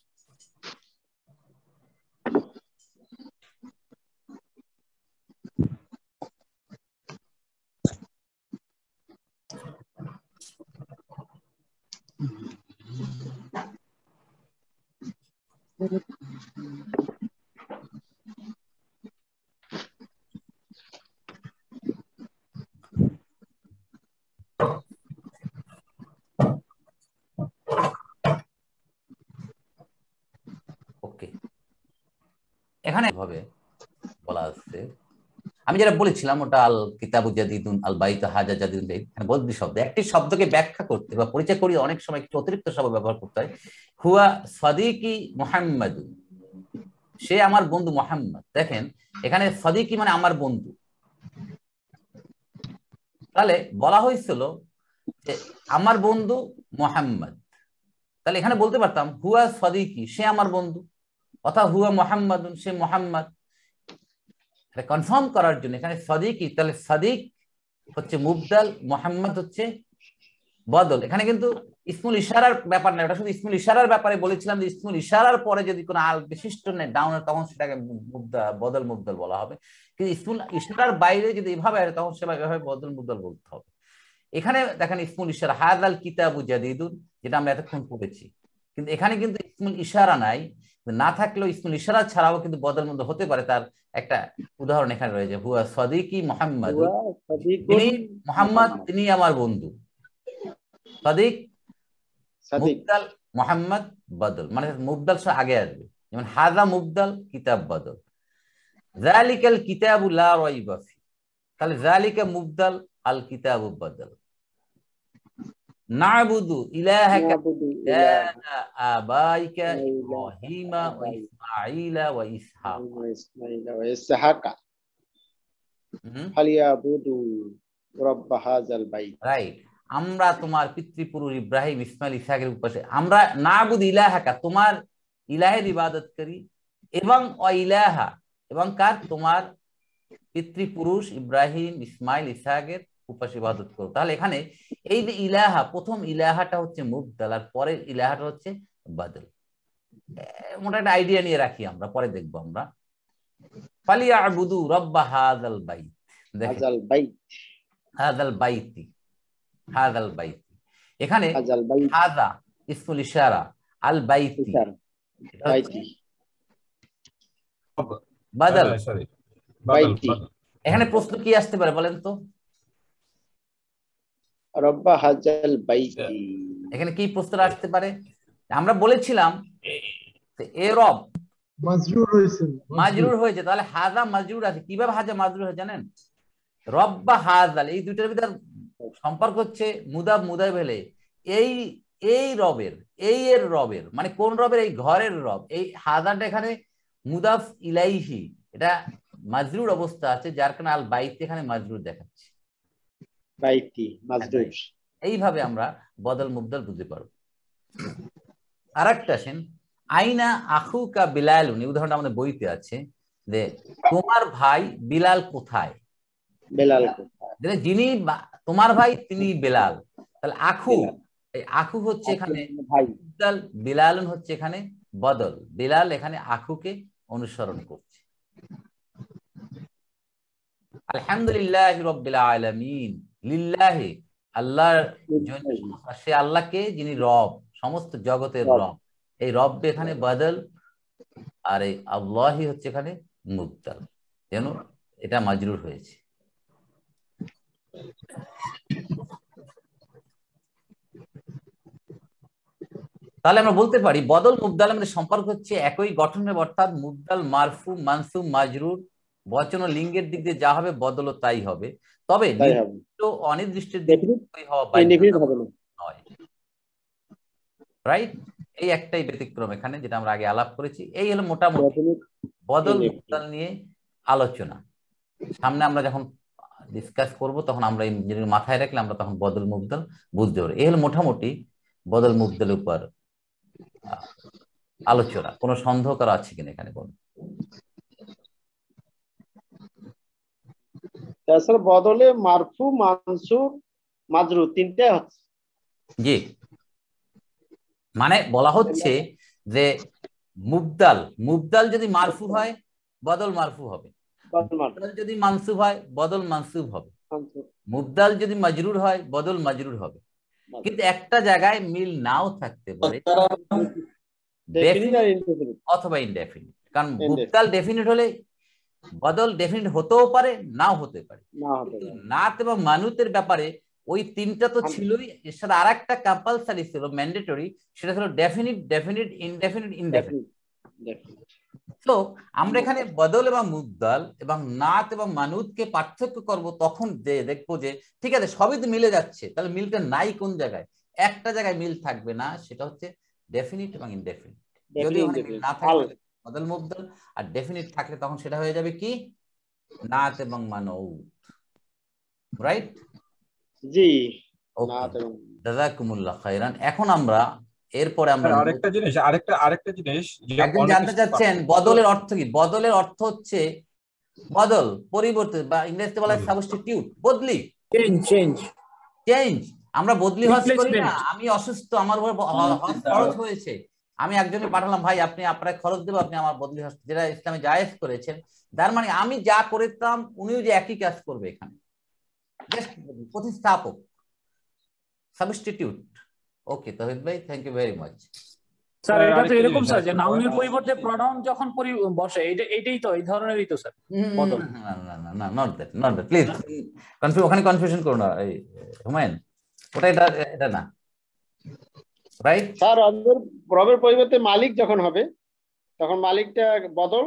ওকে, এখানে ভাবে বলা আছে, আমি যেটা বলেছিলাম ওটা আল কিতাবু জাদিদুন, আল বাইতু হাজা জাদিদুন, এখানে বদলি শব্দ। একটি শব্দকে ব্যাখ্যা করতে বা পরিচয় করিয়ে অনেক সময় একটু অতিরিক্ত শব্দ ব্যবহার করতে হয়। হুয়া সাদিকি মুহাম্মাদুন, সে আমার বন্ধু মুহাম্মদ। দেখেন এখানে সাদিকি মানে আমার বন্ধু। তাহলে বলা হয়েছিল যে আমার বন্ধু মুহাম্মদ, তাহলে এখানে বলতে পারতাম হুয়া সাদিকি, সে আমার বন্ধু, অথবা হুয়া মুহাম্মাদুন, সে মুহাম্মদ। এটা কনফার্ম করার জন্য এখানে সাদিকি, তাহলে সাদিক হচ্ছে মুবদাল, মুহাম্মদ হচ্ছে বদল। এখানে কিন্তু ইসমুল ইশারার ব্যাপার না, এটা শুধু ইসমুল ইশারার ব্যাপারে বলেছিলাম যে ইসমুল ইশারার পরে যদি কোনো আল বিশিষ্ট নেই ডাউন, তখন সেটাকে বদল মুবদল বলা হবে। কিন্তু ইসমুল ইশারার বাইরে যদি এভাবে আসে তখন সেটা এভাবে বদল মুবদল বলতে হবে। এখানে দেখেন ইসমুল ইশারা হাযাল কিতাবু জাদীদুন, যেটা আমরা এতক্ষণ পড়েছি, কিন্তু এখানে কিন্তু ইসমুল ইশারা নাই। না থাকলেও ইসমুল ইশারা ছাড়াও কিন্তু বদল মুবদল হতে পারে। তার একটা উদাহরণ এখানে রয়েছে, হুয়া সাদিকি মুহাম্মাদ, তিনি মুহাম্মদ, তিনি আমার বন্ধু। সাদিক মুবদাল, মুহাম্মদ বদল, মানে মুবদাল সে আগে আসবে, যেমন হাযা মুবদাল, কিতাব বদল। যালিকাল কিতাবু লা রাইবা ফি, তাহলে যালিকা মুবদাল, আল কিতাবু বদল। না'বুদু ইলাহাকা ইলাহা আবাইকা ইব্রাহিমা ওয়া ইসমাঈলা ওয়া ইসহাক। ফালিয়াবুদু রাব্ব হাযাল বাইত। রাইট, আমরা তোমার পিতৃপুরুষ ইব্রাহিম, ইসমাইল, ইসহাকের উপাসক। আমরা না'বুদু ইলাহাকা, তোমার ইলাহের ইবাদত করি, এবং ওয়া ইলাহা, এবং কার, তোমার পিতৃপুরুষ ইব্রাহিম, ইসমাইল, ইসহাকের উপাসক ইবাদত করো। তাহলে এখানে এই যে ইলাহা, প্রথম ইলাহাটা হচ্ছে মুবদাল, আর পরের ইলাহাটা হচ্ছে বদল। মোটা একটা আইডিয়া নিয়ে রাখি, আমরা পরে দেখবো আমরা। ফালিয়াবুদু রাব্ব হাযাল বাইত, হাযাল বাইত, হাযাল বাইতি, হাযাল বাইতি, এখানে হাযা ইসমুল ইশারা, আল বাইতি বদল। এখানে প্রশ্ন কি আসতে পারে বলেন তো? রাব্ব হাযাল বাইতি, এখানে কি প্রশ্ন আসতে পারে? আমরা বলেছিলাম এ রব মাজরুর হয়েছে, মাজরুর হয়েছে, তাহলে হাযা মাজরুর আছে। কিভাবে হাযা মাজরুর হয় জানেন? রব্ব হাযাল, এই দুইটার ভিতর সম্পর্ক হচ্ছে মুদাব মুদাব হলে এই এই রবের, এই এর রবের, মানে কোন রবের? এই ঘরের রব। এই হাযাটা এখানে মুদাফ ইলাইহি, এটা মাজরুর অবস্থা আছে, যার কারণে আল বাইত এখানে মাজরুর দেখাচ্ছে। বাইতি মাজরুর। এইভাবে আমরা বদল মুবদল বুঝতে পারবো। আরেকটা আসেন, আইনা আখুকা বিলালুন, এই উদাহরণটা আমাদের বইতে আছে, যে তোমার ভাই বিলাল কোথায়? বেলাল, যিনি তোমার ভাই তিনি বেলাল। তাহলে আখু, এই আখু হচ্ছে এখানে মুবদাল, বিলালুন হচ্ছে এখানে বদল। বিলাল এখানে আখুকে অনুসরণ করছে। আলহামদুলিল্লাহি রাব্বিল আলামিন, লিল্লাহি, আল্লাহর জন্য, সে আল্লাহকে যিনি রব, সমস্ত জগতের রব। এই রব এখানে বদল, আর এই আল্লাহি হচ্ছে এখানে মুবদাল, যেন এটা মাজরুর হয়েছে। তাহলে আমরা বলতে পারি বদল মুবদাল আমাদের সম্পর্ক হচ্ছে একই গঠনের, অর্থাৎ মুবদাল মারফু, মানসুব, মাজরুর, বচন ও লিঙ্গের দিক দিয়ে যা হবে বদলও তাই হবে। তবে অনির্দিষ্ট নয়, রাইট? এই একটাই ব্যতিক্রম এখানে, যেটা আমরা আগে আলাপ করেছি। এই হলো মোটামুটি বদল মুবদাল নিয়ে আলোচনা। সামনে আমরা যখন ডিসকাস করব তখন আমরা এই মাথায় রাখলে আমরা তখন বদল মুবদাল বুঝতে পারবো। এই হলো মোটামুটি বদল মুবদালের উপর আলোচনা। কোনো সন্দেহ করা আছে কিনা এখানে বলুন? আসলে বদলে মারফু, মানসুব, মাজরুর তিনটে হচ্ছে। জি, মানে বলা হচ্ছে যে মুবদাল, মুবদাল যদি মারফু হয় বদল মারফু হবে, মুবদাল যদি মানসুব হয় বদল মানসুব হবে, মুবদাল যদি মাজরুর হয় বদল মাজরুর হবে। কিন্তু একটা জায়গায় মিল নাও থাকতে পারে, অথবা ইনডেফিনিট। কারণ মুবদাল ডেফিনিট হলে বদল ডেফিনিট হতেও পারে, নাও হতে পারে। নাত এবং মানুতের ব্যাপারে ওই তিনটা তো ছিলই, এর সাথে আর একটা কম্পালসারি ছিল, ম্যান্ডেটরি, সেটা ছিল ডেফিনিট, ডেফিনিট, ইনডেফিনিট, ইনডেফিনিট। তো আমরা এখানে বদল এবং মুবদাল এবং নাত এবং মানুতকে পার্থক্য করব, তখন যে দেখবো যে ঠিক আছে সবই তো মিলে যাচ্ছে, তাহলে মিলটা নাই কোন জায়গায়? একটা জায়গায় মিল থাকবে না, সেটা হচ্ছে ডেফিনিট এবং ইনডেফিনিট। যদি ওখানে মিল না থাকে বদল মুবদাল, আর ডেফিনিট থাকলে তখন সেটা হয়ে যাবে কি? নাত এবং মানউত, রাইট? জি, জাযাকুমুল্লাহ খাইরান। এখন আমরা এরপরে আমরা আরেকটা জিনিস একজন জানতে চাচ্ছেন বদলের অর্থ কি। বদলের অর্থ হচ্ছে বদল, পরিবর্তন, বা ইংরেজিতে বলা হয় সাবস্টিটিউট, বদলি, চেঞ্জ। আমরা বদলি হজ করি না। আমি অসুস্থ, আমার উপর হজ খরচ হয়েছে, আমি একজনকে পাঠালাম, ভাই আপনি আপনার খরচ দেবো, আপনি আমার বদলি হজ, যেটা ইসলামে জায়েজ করেছেন। তার মানে আমি যা করতাম উনিও যে একই কাজ করবে এখানে, প্রতিস্থাপক, সাবস্টিটিউট। ওকে তহিদ ভাই, thank you very much. Sir এটা তো এরকম স্যার যে নাউনের পরিবর্তে প্রনাউন যখন বসে, এটাই তো এই ধরনেরই তো স্যার বদল। না, নট দ্যাট প্লিজ, ওখানে কনফিউশন করো না এই হুমায়ুন, ওটা এটা না, রাইট? স্যার রবের পরিবর্তে মালিক যখন হবে তখন মালিকটা বদল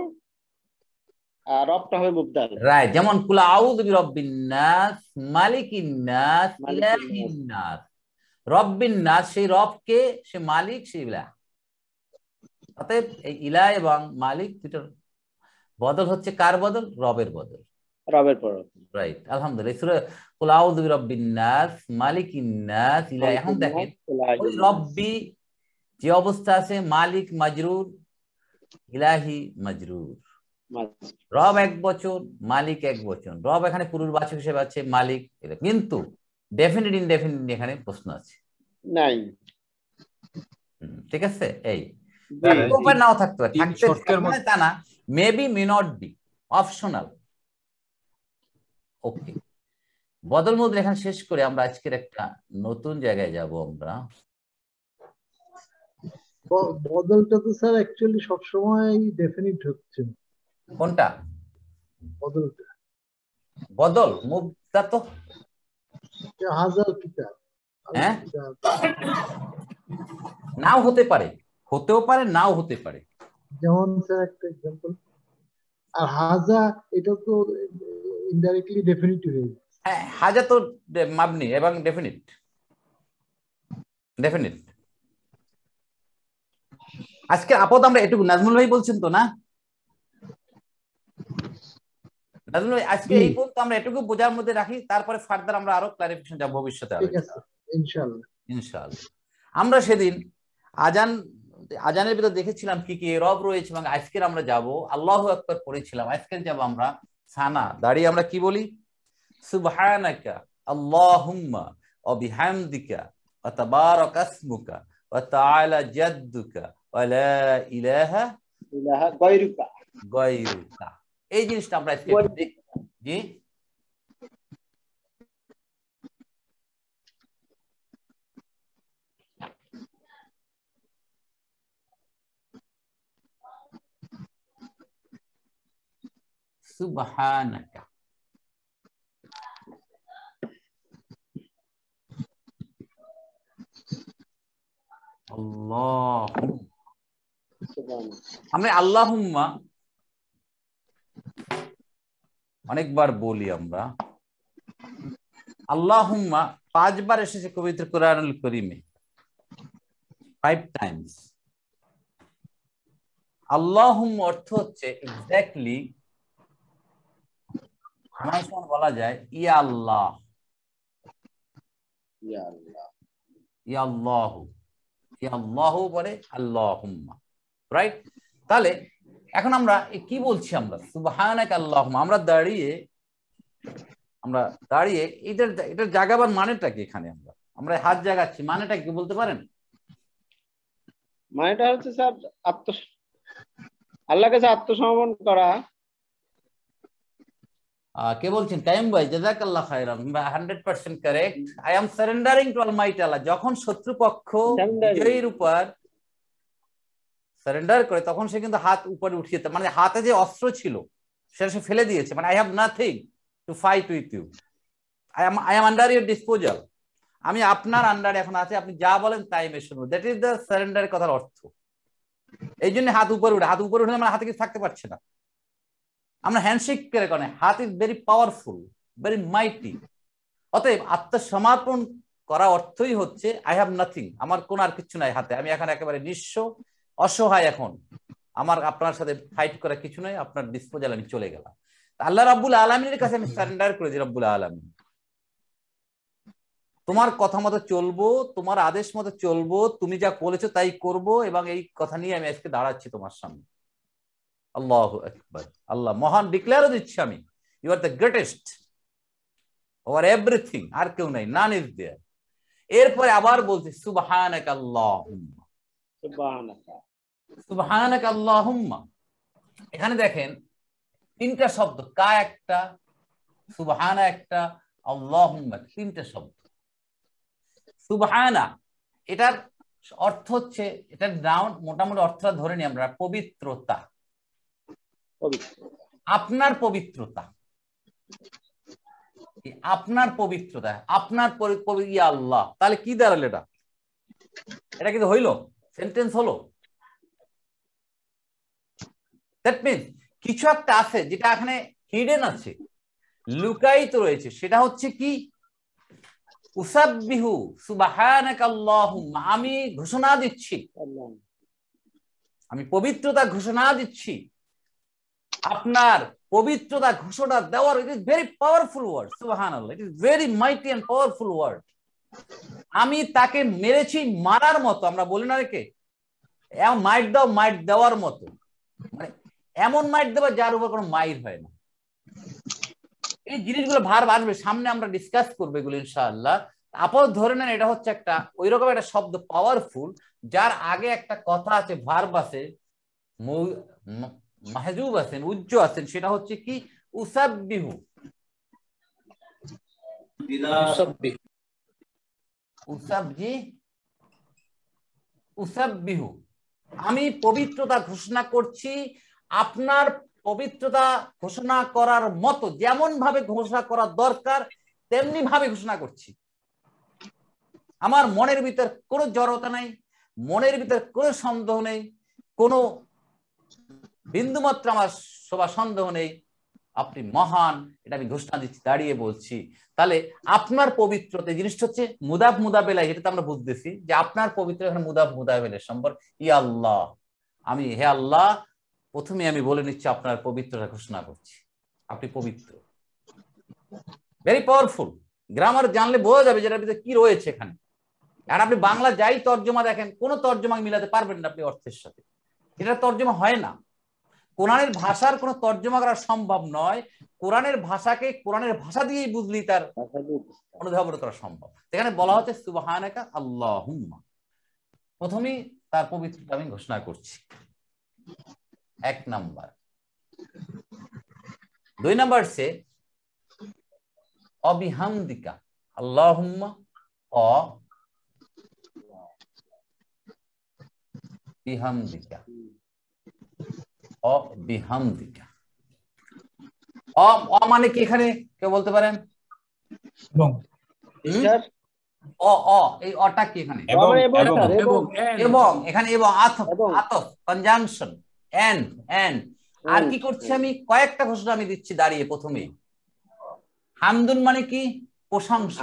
আর রবটা হবে মুবদাল, রাইট। যেমন কুল আউযু বিরাব্বিন নাস, মালিকিন নাস, ইলাহিন নাস। রব্বিন নাস সেই রবকে, সে মালিক, সে ইলাহ। অতএব এই ইলাহ এবং মালিক দুটোর বদল হচ্ছে কার বদল? রবের বদল, রবের পরিবর্তে। রাইট, আলহামদুলিল্লাহ। সূরা কুল আউযু বিরাব্বিন নাস, মালিকিন নাস, ইলাহ। এখন দেখেন ওই রব্বি যে অবস্থা আছে, মালিক মাজরুর, ইলাহি মাজরুর। রব এক বচন, মালিক এক বচন। রব এখানে পুরুষবাচক হিসেবে আছে, মালিক, কিন্তু ডেফিনিট ইনডেফিনিট এখানে প্রশ্ন আছে, নাই। ঠিক আছে? এই নাও থাকতে পারে, থাকতে তা না, maybe, may not be, optional. Okay, বদল মুদ্রা এখানে শেষ করে আমরা আজকের একটা নতুন জায়গায় যাব। আমরা বদলটা তো স্যার অ্যাকচুয়ালি সবসময় ডেফিনিট হচ্ছে। কোনটা বদলটা? বদল মুদ্রা তো হাজার কিতাব, হ্যাঁ, নাও হতে পারে, হতেও পারে, নাও হতে পারে। যেমন স্যার একটা এক্সাম্পল, আর হাজা এটা তো ইনডাইরেক্টলি ডেফিনিট হয়ে যায়। হ্যাঁ, হাজা তো মাবনি এবং ডেফিনিট। আজকে আপাতত আমরা এটুকু। নাজমুল ভাই বলছেন তো না? নাজমুল ভাই, আজকে এই পর্যন্ত আমরা এটুকু বোঝার মধ্যে রাখি, তারপরে ফার্দার আমরা আরো ক্লারিফিকেশন যাব ভবিষ্যতে। ঠিক আছে, ইনশাআল্লাহ। আমরা সেদিন আজানের ভিতরে দেখেছিলাম কি কি রব রয়েছে, এবং আজকের আমরা যাব আল্লাহু আকবার পড়েছিলাম। আজকের যাব আমরা সানা, দাঁড়িয়ে আমরা কি বলি? সুবহানাকা আল্লাহুম্মা ওয়া বিহামদিকা ওয়া তাবারাকা ইসমুকা ওয়া তাআলা জাদ্দুকা ওয়া লা ইলাহা গায়রুকা। এই জিনিসটা আমরা আজকে দেখব। জি, সুবহানাকা। আমরা আল্লাহুম্মা অনেকবার বলি। আমরা আল্লাহুম্মা 5 বার এসেছে পবিত্র কোরআনুল কারীমে, 5 টাইমস। আল্লাহুম্মা অর্থ হচ্ছে এক্স্যাক্টলি বলা যায় ইয়া আল্লাহ, ইয়া আল্লাহু, ইয়া আল্লাহু পরে আল্লাহুম্মা, রাইট? তাহলে এখন আমরা কি বলছি? আমরা সুবহানাকা আল্লাহুম্মা, আমরা দাঁড়িয়ে এটার জাগাবার মানেটা কি? এখানে আমরা হাত জাগাচ্ছি, মানেটা কি বলতে পারেন? মানেটা হচ্ছে স্যার আল্লাহর কাছে আত্মসমর্পণ করা। কে বলছেন? কাইম ভাই, জাযাকাল্লাহ খাইরান, 100% correct. I am surrendering to almighty Allah. যখন শত্রুপক্ষ বিজয়ীর উপর সারেন্ডার করে, তখন সে কিন্তু হাত উপরে উঠিয়ে, মানে হাতে যে অস্ত্র ছিল সেটা সে ফেলে দিয়েছে। মানে I have nothing to fight with you, I am under your disposal. আমি আপনার আন্ডারে এখন আছে, আপনি যা বলেন তাই আমি শুনবো। দ্যাট ইজ দ্য সারেন্ডারের কথার অর্থ। এই জন্য হাত উপরে উঠে মানে হাতে কিছু থাকতে পারছে না। আমরা হ্যান্ডশেক করে কারণে হাত ইজ ভেরি পাওয়ারফুল, ভেরি মাইটি। অতএব আত্মসমর্পণ করা অর্থই হচ্ছে আই হ্যাভ নাথিং, আমার কোন আর কিছু নাই হাতে, আমি এখন একেবারে নিঃস্ব, অসহায়। এখন আমার আপনার সাথে ফাইট করা কিছু নয়, আপনার ডিসপোজাল আমি চলে গেলাম। আল্লাহ রাব্বুল আলামিনের কাছে আমি সারেন্ডার করেছি। রাব্বুল আলামিন তোমার কথা মতো চলবো, তোমার আদেশ মতো চলবো, তুমি যা বলেছো তাই করব, এবং এই কথা নিয়ে আমি আজকে দাঁড়াচ্ছি তোমার সামনে। আল্লাহু আকবার, আল্লাহ মহান, ডিক্লেয়ারও দিচ্ছি আমি, you are the greatest over everything, আর কেউ নাই, নান ইজ দেয়ার। এরপরে আবার বলছি সুবহানাকা আল্লাহুম্মা, সুবহানাকা আল্লাহুম্মা। এখানে দেখেন তিনটা শব্দ, কা একটা, সুবহানা একটা, আল্লাহুম্মা, তিনটা শব্দ। সুবহানা এটার অর্থ হচ্ছে, এটার নাউন মোটামুটি অর্থটা ধরে নিই আমরা, পবিত্রতা, আপনার পবিত্রতা, আপনার পবিত্রতা, আপনার ইয়া আল্লাহ। তাহলে কি দাঁড়ালো এটা? এটা কিন্তু হইলো, সেন্টেন্স হলো। দ্যাট মিনস কিছু একটা আছে যেটা এখানে হিডেন আছে, লুকায়িত রয়েছে। সেটা হচ্ছে কি? উসাব্বিহু সুবহানাকা আল্লাহুম্মা, আমি ঘোষণা দিচ্ছি, আমি পবিত্রতা ঘোষণা দিচ্ছি। আপনার পবিত্রতা ঘোষণা দেওয়ার, it is very powerful word, সুবহানাল্লাহ, it is very mighty and powerful word. আমি তাকে মেরেছি মারার মতো, আমরা বলি না রেখে মাইট দাও, মাইট দেওয়ার মতো, মানে এমন মাইট দেওয়া যার উপর কোনো মাইর হয় না। এই জিনিসগুলো ভার্ব আসবে সামনে, আমরা ডিসকাস করবো এগুলো ইনশাআল্লাহ। আপাতত ধরে নেন এটা হচ্ছে একটা ওই রকম একটা শব্দ, পাওয়ারফুল, যার আগে একটা কথা আছে, ভার্ব আছে, মাহজুব আছেন, উজ্জ আছেন। সেটা হচ্ছে কি? উসাব্বিহু, উসাব্বিহু, আমি পবিত্রতা ঘোষণা করছি। আপনার পবিত্রতা ঘোষণা করার মতো, যেমন ভাবে ঘোষণা করা দরকার তেমনি ভাবে ঘোষণা করছি। আমার মনের ভিতর কোনো জড়তা নাই, মনের ভিতর কোনো সন্দেহ নেই, কোনো বিন্দুমাত্র আমার সবার সন্দেহ নেই। আপনি মহান, এটা আমি ঘোষণা দিচ্ছি, দাঁড়িয়ে বলছি। তাহলে আপনার পবিত্রতা জিনিসটা হচ্ছে মুদাফ মুদাফেলাই, এটা তো আমরা বুঝতেছি যে আপনার পবিত্র, এখানে মুদাফ মুদাফেলের সম্পর্ক। ইয়া আল্লাহ, আমি, হে আল্লাহ, প্রথমে আমি বলে নিচ্ছি আপনার পবিত্রতা ঘোষণা করছি, আপনি পবিত্র। Very powerful. গ্রামার জানলে বোঝা যাবে যেটার ভিতরে কি রয়েছে এখানে। আর আপনি বাংলা যাই তর্জমা দেখেন, কোন তর্জমা মিলাতে পারবেন না আপনি অর্থের সাথে, এটা তর্জমা হয় না। কোরআনের ভাষার কোনো তর্জমা করা সম্ভব নয়। কোরআনের ভাষাকে কোরআনের ভাষা দিয়েই বুঝলি তার অনুধাবন করা সম্ভব। এখানে বলা হচ্ছে সুবহানাকা আল্লাহুম্মা, প্রথমেই তার পবিত্রতা আমি ঘোষণা করছি, এক নাম্বার। দুই নাম্বার সে অবিহামদিকা আল্লাহুম্মা, বিহামদিকা, অবিহামদিকা। অ মানে কি এখানে কেউ বলতে পারেন? এই অটা কি এখানে? এবং, এখানে এবং, আতফ, কনজাংশন, এন্ড। আর কি করছি আমি? কয়েকটা ঘোষণা আমি দিচ্ছি দাঁড়িয়ে প্রথমেই। হামদুন মানে কি? প্রশংসা,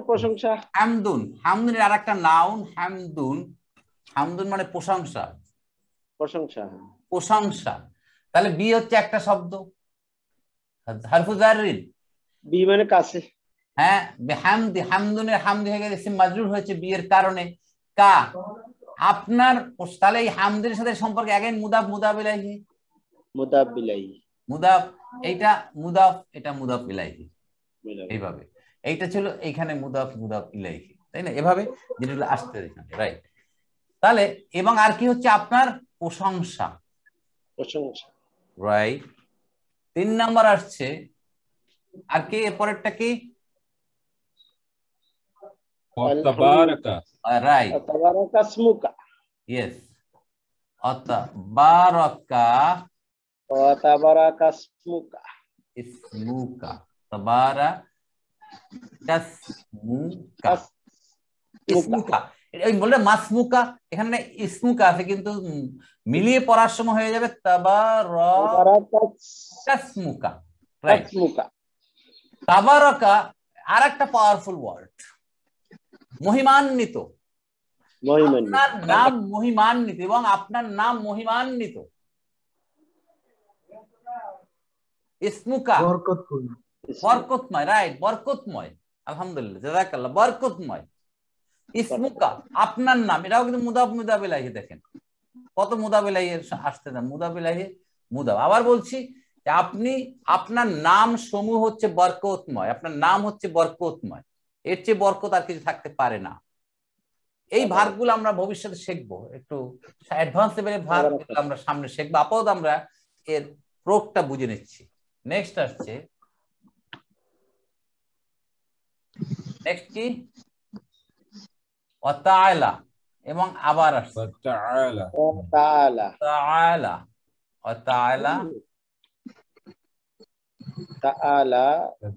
প্রশংসা। হামদুন, হামদুনের আর একটা নাউন হামদুন, হামদুন মানে প্রশংসা, প্রশংসা, প্রশংসা। তাহলে বি হচ্ছে একটা শব্দ, হারফু জাররিন, বি মানে কাছে। হ্যাঁ, বিহামদি, হামদুনের হামদি হয়ে গেছে, মাজরুর হয়েছে বি এর কারণে। কা আপনার, তাহলে এই হামদের সাথে সম্পর্কে আগে মুদাফ মুদাফ ইলাইহি, মুদাফ ইলাইহি, মুদাফ, এইটা মুদাফ, এটা মুদাফ ইলাইহি, এইভাবে। এইটা ছিল এইখানে মুদাফ মুদাফ ইলাইহি, তাই না? এভাবে যেগুলো আসতে এখানে, রাইট। তাহলে এবং আর কি হচ্ছে? আপনার প্রশংসা, প্রশংসা, রাইট। তিন নাম্বার আসছে আর কি? এরপরেরটা কি? রাইট, তাবারাকা ইসমুকা, ইয়েস, তাবারাকা, তাবারাকা ইসমুকা, ইসমুকা, তাবারাকা ইসমুকা, ইসমুকা। এই বললে মাসমুকা, এখানে ইসমুকা আছে কিন্তু মিলিয়ে পড়ার সময় হয়ে যাবে তাবারাকা ইসমুকা, রাইট। তাবারাকা আর একটা পাওয়ারফুল ওয়ার্ড, মহিমান্বিত। আপনার নাম মহিমান্বিত, এবং আপনার নাম মহিমান্বিত। ইসমুকা বরকতময়, রাইট, বরকতময়। আলহামদুলিল্লাহ, জাযাকাল্লাহ, বরকতময়। ইসমুকা, আপনার নাম, এটাও কিন্তু মুদাফ মুদাফ ইলাইহি। দেখেন কত মুদাফ ইলাইহি আসতে না, মুদাফ ইলাইহি মুদাফ। আবার বলছি যে আপনি, আপনার নাম সমূহ হচ্ছে বরকতময়, আপনার নাম হচ্ছে বরকতময়, এর চেয়ে বরকত আর কিছু থাকতে পারে না। এই ভার্বগুলো আমরা ভবিষ্যতে শিখবো, একটু অ্যাডভান্স লেভেলের ভার্বগুলো আমরা সামনে শিখবো। আপাতত আমরা এর প্রয়োগটা বুঝে নিচ্ছি। নেক্সট আসছে, নেক্সট কি? ওয়াতাআলা, এবং আবার আসছে তাআলা তাআলা, ওয়াতাআলা তাআলা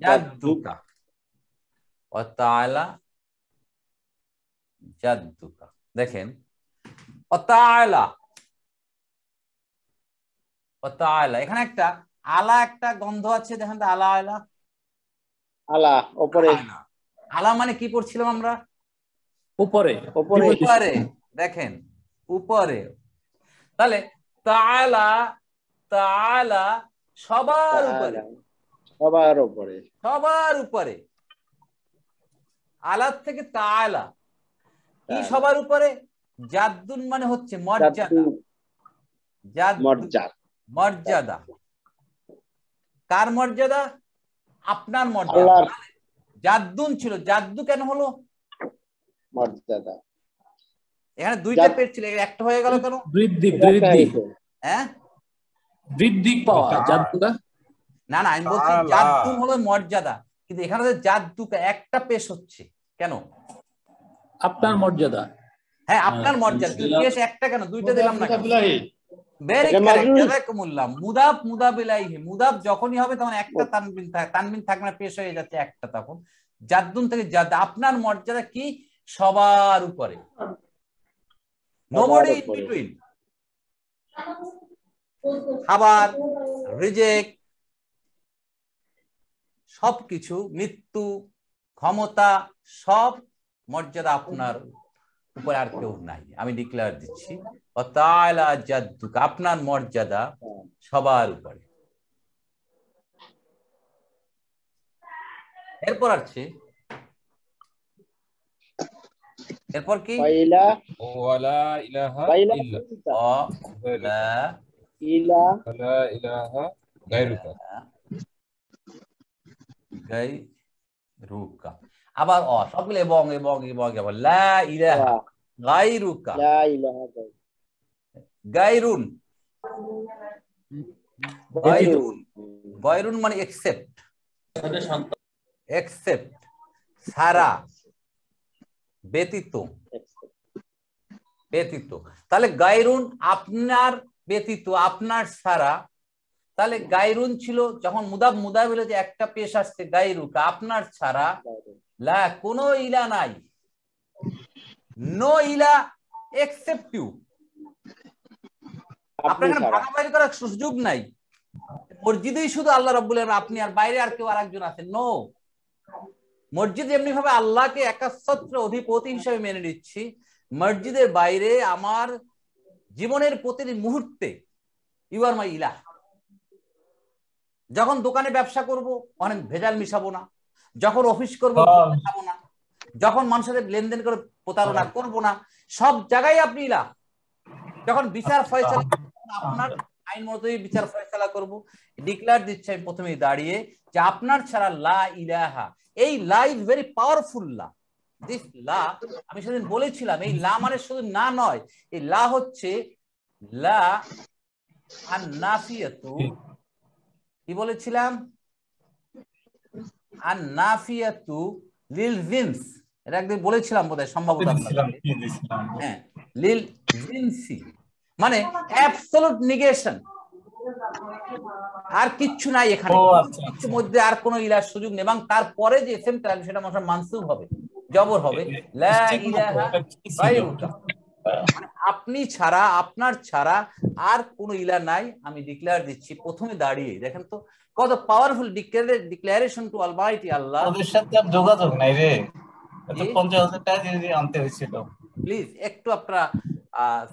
জাদ্দুকা, ওয়াতাআলা জাদ্দুকা। দেখেন ওয়াতাআলা, ওয়াতাআলা, এখানে একটা আলা, একটা গন্ধ আছে, দেখেন তো, আলা আলা আলা উপরে, আলা মানে কি পড়ছিলাম আমরা? উপরে, উপরে, দেখেন উপরে। তাহলে তাআলা, তাআলা সবার উপরে, সবার উপরে, সবার উপরে। আলার থেকে তাআলা কি সবার উপরে? জাদ্দুন মানে হচ্ছে মর্যাদা, মর্যাদা। কার মর্যাদা? আপনার মর্যাদা। জাদ্দুন ছিল, জাদ্দু কেন হলো? মর্যাদা। এখানে দুইটা পেট ছিল, একটা হয়ে গেল কেন? বৃদ্ধি, বৃদ্ধি, হ্যাঁ বৃদ্ধি পাওয়া জাদ্দুকা। না না, আমি বলছি জাদ্দুন হলো মর্যাদা, কিন্তু এখানে জাদ্দুকা একটা পেশ হচ্ছে কেন? আপনার মর্যাদা। হ্যাঁ, আপনার মর্যাদা, কিন্তু পেশ একটা কেন? দুইটা দিলাম না কেন? Very correct, জাযাকুমুল্লাহ। মুদাফ মুদাফ ইলাইহি, মুদাফ যখনই হবে তখন একটা তানবিন থাকে, তানবিন থাকে না, পেশ হয়ে যাচ্ছে একটা, তখন জাদ্দুন থেকে জাদ। আপনার মর্যাদা কি? সবার উপরে, নোবডি ইন বিটুইন। খাবার, রিজেক, সবকিছু, মৃত্যু, ক্ষমতা, সব মর্যাদা আপনার উপরে, আর কেউ নাই। আমি ডিক্লেয়ার দিচ্ছি, ওয়াতাআলা জাদ্দুকা, আপনার মর্যাদা সবার উপরে। এরপর আছে, এরপর কি? ওয়ালা ইলাহা ইলাহা গায়রুকা, গায়রুকা। আবার সবগুলো এবং এবং এবং, আবার লা ইলাহা গায়রুকা, লা ইলাহা গায়রুন, গায়রুন, গায়রুন মানে এক্সেপ্ট, এক্সেপ্ট, ছাড়া, ব্যতীত, ব্যতীত। তাহলে গায়রুন আপনার ব্যতীত, আপনার ছাড়া। তাহলে গায়রুন ছিল যখন মুদাফ মুদাফ হলো, যে একটা পেশ আসছে গায়রুকা, আপনার ছাড়া। লা, কোনো ইলা নাই, নো ইলা এক্সেপ্ট ইউ। আপনার ভাগাভাগি করার সুযোগ নাই। মসজিদেই শুধু আল্লাহ রাব্বুল আলামিন, আপনি, আর বাইরে আর কেউ আরেকজন আছেন? নো। মসজিদ এমনি ভাবে আল্লাহকে একাচ্ছত্র অধিপতি হিসেবে মেনে নিচ্ছি, মসজিদের বাইরে আমার জীবনের প্রতিটি মুহূর্তে ইউ আর মাই ইলাহ। যখন দোকানে ব্যবসা করব অনেক ভেজাল মিশাবো না, যখন অফিস করবো মিশাবো না, যখন মানুষের সাথে লেনদেন করে প্রতারণা করবো না, সব জায়গায় আপনি ইলাহ। যখন বিচার ফয়সালা, আপনার আইন মতোই বিচার ফয়সালা করব। ডিক্লেয়ার দিচ্ছে আমি প্রথমেই দাঁড়িয়ে, যে আপনার ছাড়া লা ইলাহা, এই লা ইজ ভেরি পাওয়ারফুল লা। দিস লা, আমি সেদিন বলেছিলাম, এই লা মানে শুধু না নয়, এই লা হচ্ছে লা আন-নাফিয়াতু। কি বলেছিলাম? আন-নাফিয়াতু লিল জিনস, এটা একদিন বলেছিলাম বোধহয়, সম্ভবত। হ্যাঁ, লিল জিনসি মানে অ্যাবসলিউট নিগেশন, আর কিচ্ছু নাই এখানে, কিছুর মধ্যে আর কোনো ইলার সুযোগ নেই। এবং তারপরে যে এসএমটা আসবে সেটা মশা মানসুব হবে, জবর হবে, লা ইলাহা গায়রুকা, আপনি ছাড়া, আপনার ছাড়া আর কোনো ইলা নাই। আমি ডিক্লেয়ার দিচ্ছি প্রথমে দাঁড়িয়ে। দেখেন তো কত পাওয়ারফুল ডিক্লারেশন টু অলমাইটি আল্লাহ। ওদের সাথে আর যোগাযোগ নাই রে, এটা 50,000 টাকা দিয়ে আনতে হয়েছিল। প্লিজ একটু আপনারা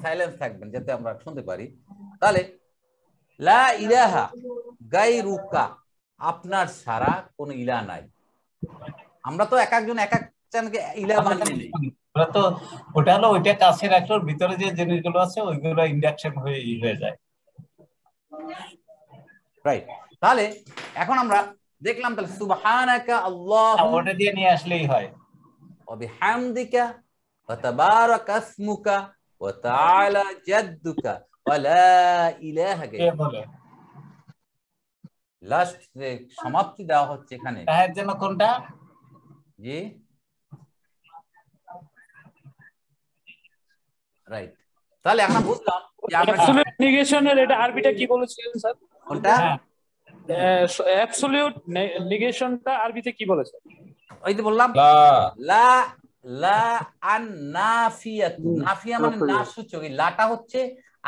সাইলেন্স থাকবেন যাতে আমরা শুনতে পারি। তাহলে লা ইলাহা গায়রুকা, আপনার ছাড়া কোনো ইলা নাই। আমরা তো এক একজন এক একজনকে ইলা বানিয়ে নেই। ওরা তো ওটা হলো ওইটা কাছে রাখলে ওর ভিতরে যে জিনিসগুলো আছে ওইগুলো ইন্ডাকশন হয়ে যায়। রাইট, তাহলে এখন আমরা দেখলাম তাহলে সুবহানাকা আল্লাহুম্মা, ওটা দিয়ে নিয়ে আসলেই হয়। ওয়া বিহামদিকা ওয়া তাবারাকা ইসমুকা ওয়া তাআলা জাদ্দুকা ওয়া লা ইলাহা কে গায়রুক। বলে? লাস্ট যে সমাপ্তি দেওয়া হচ্ছে এখানে, তাহের জন্য কোনটা? জি রাইট। তাহলে আমরা বুঝলাম যে আমরা অ্যাবসলিউট নেগেশনের এটা আরবিটা কি বলেছিলেন স্যার? কোনটা অ্যাবসলিউট নেগেশনটা আরবিতে কি বলেছেন? ওই যে বললাম লা লা আন নাফিয়াতু, নাফিয়া মানে না সূচক, এই লাটা হচ্ছে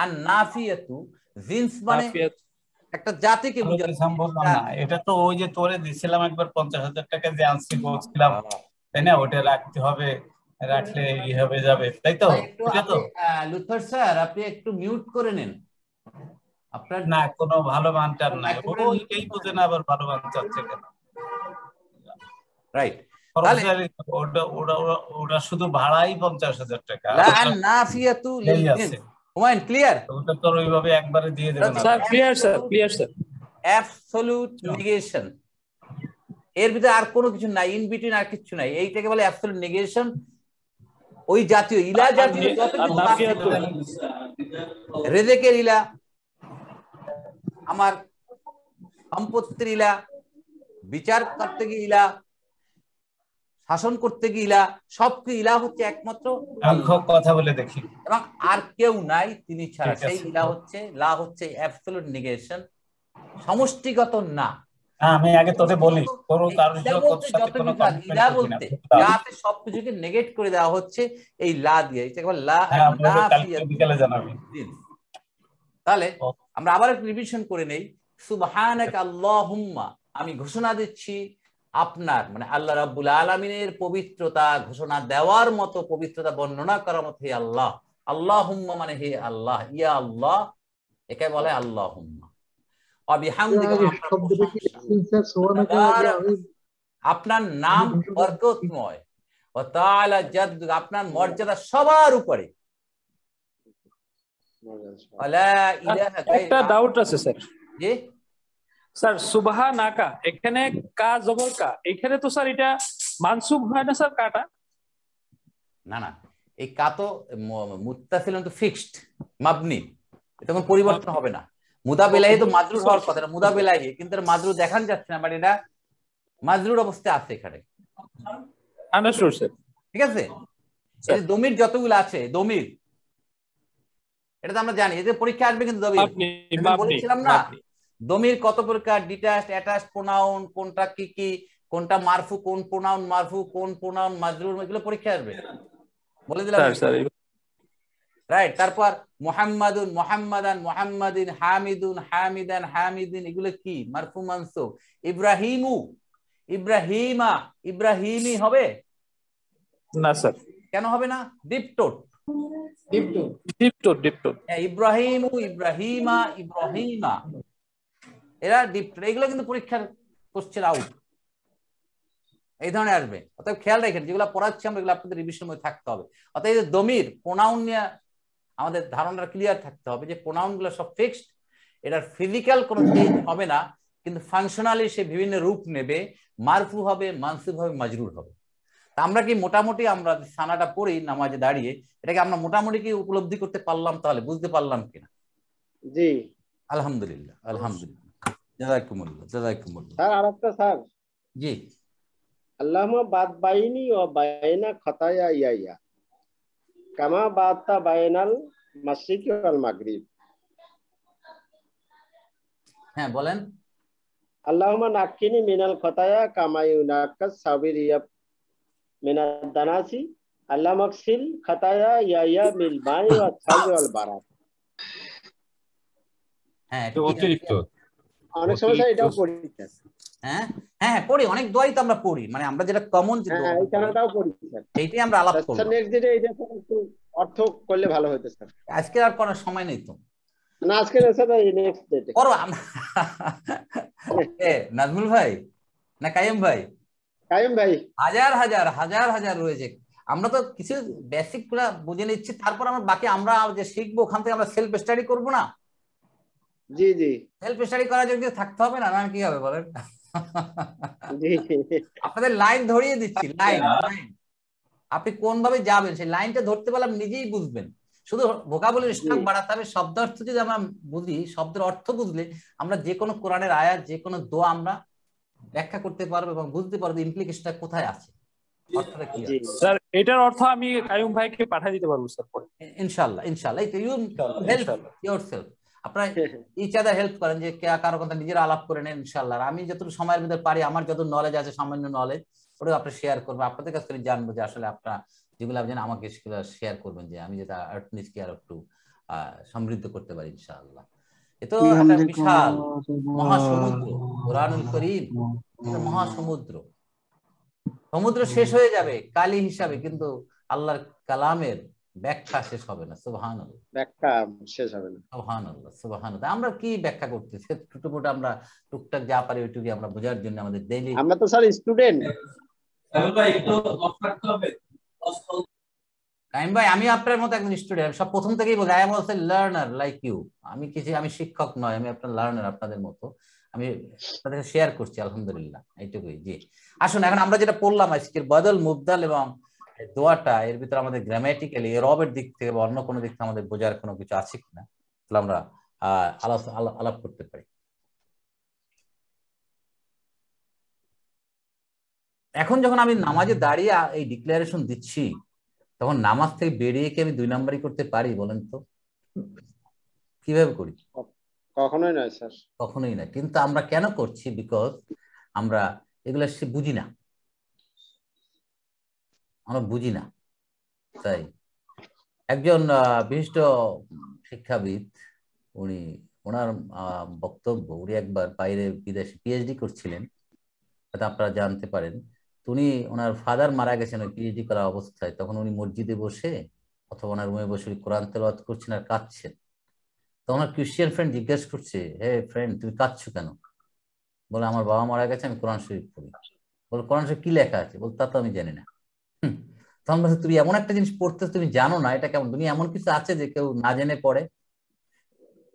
আর নাফিয়াতু জিন্স মানে একটা জাতিকে বোঝাচ্ছে। না এটা তো ওই যে তোরে দিছিলাম একবার 50,000 টাকা যে আনছি বলছিলাম, তাই না? ওটা রাখতে হবে, রাখলে ই হবে যাবে, তাই তো? এটা তো লুথার স্যার আপনি একটু মিউট করে নেন আপনার। না কোনো ভালো মানটার নাই, ও এই বুঝে না আবার ভালো মান চাচ্ছে কেন? রাইট, ওটা শুধু ভাড়াই 50,000 টাকা। লা আন নাফিয়াতু লিল জিন্স। হুমায়ুন ক্লিয়ার? ওটা তো ওইভাবে একবারে দিয়ে দেবেন না sir. Clear sir, clear sir. Absolute negation, এর ভিতরে আর কোনো কিছু নাই, ইন বিটুইন আর কিছু নাই, এইটাকে বলে অ্যাবসলিউট নেগেশন। ওই জাতীয় ইলা জাতীয় রেজেকের ইলা, আমার সম্পত্তির ইলা, বিচার করতে গিয়ে ইলা, শাসন করতে গিয়ে ইলা, সবকে ইলা হচ্ছে একমাত্র কথা বলে দেখি, এবং আর কেউ নাই তিনি ছাড়া। সেই ইলা হচ্ছে লা হচ্ছে অ্যাবসলিউট নেগেশন, সমষ্টিগত না। আমি আগে তোরে বলি কোন কারোর সাথে কোনো ইলা বলতে যাতে সবকিছুকে নেগেট করে দেওয়া হচ্ছে এই লা দিয়ে, এটাকে বলে লা বিকেলে জানাবি। তাহলে আমরা আবার একটু রিভিশন করে নেই। সুবহানাকা আল্লাহুম্মা, আমি ঘোষণা দিচ্ছি আপনার মানে আল্লাহ রাব্বুল আলামিনের পবিত্রতা ঘোষণা দেওয়ার মতো, পবিত্রতা বর্ণনা করার মতো হে আল্লাহ। আল্লাহুম্মা মানে হে আল্লাহ, ইয়া আল্লাহ, একে বলে আল্লাহুম্মা। আপনার নাম বরকতময়, ওয়া তাআলা জাদ্দুক, আপনার মর্যাদা সবার উপরে। একটা ডাউট আছে স্যার। জি স্যার, সুবহানাকা এখানে কা জবর কা, এখানে তো স্যার এটা মানসুব হয় না স্যার কাটা? না না, এই কা তো মুত্তাসিল তো ফিক্সড মাবনি, এটা কোনো পরিবর্তন হবে না। মুদাবিলাহি তো মাজরুর হওয়ার কথা না, মুদাবিলাহি, কিন্তু এর মাজরুর দেখান যাচ্ছে না, বাট এটা মাজরুর অবস্থায় আছে এখানে। Understood sir. ঠিক আছে, এই দমির যতগুলো আছে, দমির এটা তো আমরা জানি, এই যে পরীক্ষা আসবে কিন্তু দমির বলেছিলাম না, দমির কত প্রকার, ডিটাচড, অ্যাটাচড প্রোনাউন, কোনটা কি কি, কোনটা মারফু, কোন প্রোনাউন মারফু, কোন প্রোনাউন মাজরুর, এগুলো পরীক্ষা আসবে, বলে দিলাম। রাইট, তারপর মুহাম্মাদুন, মুহাম্মাদান, মুহাম্মাদিন, হামিদুন, হামিদান, হামিদিন, এগুলো কি মারফু মানসুব। ইব্রাহিমু, ইব্রাহিমা, ইব্রাহিমি হবে না স্যার। কেন হবে না? ডিপটোট, ইব্রাহিমু, ইব্রাহিমা, ইব্রাহিমা, এরা ডিপটোট। এগুলো কিন্তু পরীক্ষার কোশ্চেন আউট এই ধরনের আসবে, অতএব খেয়াল রাখেন যেগুলো পড়াচ্ছি আমরা এগুলো আপনাদের রিভিশনের মধ্যে থাকতে হবে। অতএব এই দমির প্রোনাউন নিয়ে আমাদের ধারণাটা ক্লিয়ার থাকতে হবে যে প্রোনাউন গুলো সব ফিক্সড, এটার ফিজিক্যাল কোনো চেঞ্জ হবে না, কিন্তু ফাংশনালি সে বিভিন্ন রূপ নেবে, মারফু হবে, মানসুব হবে, মাজরুর হবে। তা আমরা কি মোটামুটি আমরা সানাটা পড়ি নামাজে দাঁড়িয়ে, এটাকে আমরা মোটামুটি কি উপলব্ধি করতে পারলাম, তাহলে বুঝতে পারলাম কিনা? জি আলহামদুলিল্লাহ, আলহামদুলিল্লাহ, জাযাকুমুল্লাহ, জাযাকুমুল্লাহ। স্যার আরেকটা স্যার, জি আল্লাহুম্মা বাদ বাইনি ওয়া বাইনা খাতায়া ইয়া কামা বাদতা বাইনাল মাশরিকি ওয়াল মাগরিব। হ্যাঁ বলেন। আল্লাহুম্মা নাক্কিনি মিনাল খাতায়া কামা ইউনাক্কাস সাবিরিয়া মিনাদ দানাসি আল্লাহ মাগসিল খাতায়া ইয়া মিল মাই ওয়া সালজি ওয়াল বারাত। হ্যাঁ তো অতিরিক্ত অনেক সময় এটাও পড়ি। হ্যাঁ হ্যাঁ পড়ি, অনেক দোয়াই তো আমরা পড়ি, মানে আমরা যেটা কমন যে হ্যাঁ এই কারণটাও পড়ি স্যার, এইটাই আমরা আলাপ করব। স্যার নেক্সট ডে এটা একটু অর্থ করলে ভালো হতো স্যার। আজকে আর কোনো সময় নেই তো, না আজকে না স্যার, এই নেক্সট ডে করব আমরা। নাজমুল ভাই না কাইম ভাই, কাইম ভাই হাজার হাজার হাজার হাজার রয়েছে। আমরা তো কিছু বেসিক গুলা বুঝে নিচ্ছি, তারপর আমরা বাকি আমরা যে শিখবো ওখান থেকে আমরা সেলফ স্টাডি করবো না? জি জি সেলফ স্টাডি করার জন্য থাকতে হবে না, না কি হবে বলেন? জি আপনাদের লাইন ধরিয়ে দিচ্ছি, লাইন লাইন আপনি কোন ভাবে যাবেন সেই লাইনটা ধরতে পারলে আপনি নিজেই বুঝবেন। শুধু ভোকাবুলারি স্টক বাড়াতে হবে, শব্দার্থ যদি আমরা বুঝি, শব্দের অর্থ বুঝলে আমরা যে কোনো কোরআনের আয়াত, যে কোনো দোয়া আমরা ব্যাখ্যা করতে পারবো এবং বুঝতে পারবো ইমপ্লিকেশনটা কোথায় আছে, অর্থটা কি আছে। স্যার এটার অর্থ আমি কাইয়ুম ভাইকে পাঠিয়ে দিতে পারবো স্যার পরে ইনশাআল্লাহ ইনশাআল্লাহ। এই তো ইউ হেল্প ইয়োরসেলফ, আপনারা ইচ আদার হেল্প করেন, যে কারো কথা নিজেরা আলাপ করে নেন ইনশাআল্লাহ। আমি যতটুকু সময়ের মধ্যে পারি, আমার যত নলেজ আছে, সামান্য নলেজ, ওটা আপনি শেয়ার করবেন। আপনাদের কাছ থেকে জানবো যে আসলে আপনারা যেগুলো আপনি আমাকে সেগুলো শেয়ার করবেন, যে আমি যেটা আর্টনিজকে আরো একটু সমৃদ্ধ করতে পারি ইনশাআল্লাহ। এ তো একটা বিশাল মহাসমুদ্র, কোরআনুল কারীম মহাসমুদ্র। সমুদ্র শেষ হয়ে যাবে কালি হিসাবে, কিন্তু আল্লাহর কালামের ব্যাখ্যা শেষ হবে না। সুবহানাল্লাহ, ব্যাখ্যা শেষ হবে না। সুবহানাল্লাহ সুবহানাল্লাহ। আমরা কি ব্যাখ্যা করতেছি? ছোটমোটো আমরা টুকটাক যা পারি ওইটুকু আমরা বোঝার জন্য আমাদের ডেইলি। আমরা তো স্যার স্টুডেন্ট। কাইম ভাই, আমি আপনার মতো একজন স্টুডেন্ট, সব প্রথম থেকেই বলি I am also learner like you. আমি শিক্ষক নয়, আমি আপনার লার্নার, আপনাদের মতো। আমি আপনাদের শেয়ার করছি আলহামদুলিল্লাহ, এইটুকুই। জি আসুন, এখন আমরা যেটা পড়লাম আজকের বদল, মুবদাল এবং দোয়াটা, এর ভিতরে আমাদের গ্রামাটিক্যালি রবের দিক থেকে বা অন্য কোনো দিক থেকে আমাদের বোঝার কোনো কিছু আছে কিনা, তাহলে আমরা আলাপ করতে পারি। এখন যখন আমি নামাজে দাঁড়িয়ে এই ডিক্লারেশন দিচ্ছি, তখন নামাজ থেকে বেরিয়ে কি আমি 2 নাম্বারই করতে পারি বলেন তো? কিভাবে করি? কখনোই নয় স্যার, কখনোই না। কিন্তু আমরা কেন করছি? বিকজ আমরা এগুলো বুঝি না, আমরা বুঝি না। তাই একজন বিশিষ্ট শিক্ষাবিদ, ওনার বক্তব্য, উনি একবার বাইরে বিদেশে পিএইচডি করছিলেন, আপনারা জানতে পারেন। উনি ওনার ফাদার মারা গেছেন ওই পিএইচডি করা অবস্থায়, তখন উনি মসজিদে বসে অথবা ওনার রুমে বসে কোরআন তেলাওয়াত করছেন আর কাঁদছেন। তো ওনার ক্রিশ্চিয়ান ফ্রেন্ড জিজ্ঞেস করছে, হে ফ্রেন্ড তুমি কাঁদছো কেন? বলে আমার বাবা মারা গেছে, আমি কোরআন শরীফ পড়ি। বলে কোরআন শরীফ কি লেখা আছে? বল তা তো আমি জানি না। তখন বলছে তুমি এমন একটা জিনিস পড়তে তুমি জানো না, এটা কেমন? তুমি এমন কিছু আছে যে কেউ না জেনে পড়ে?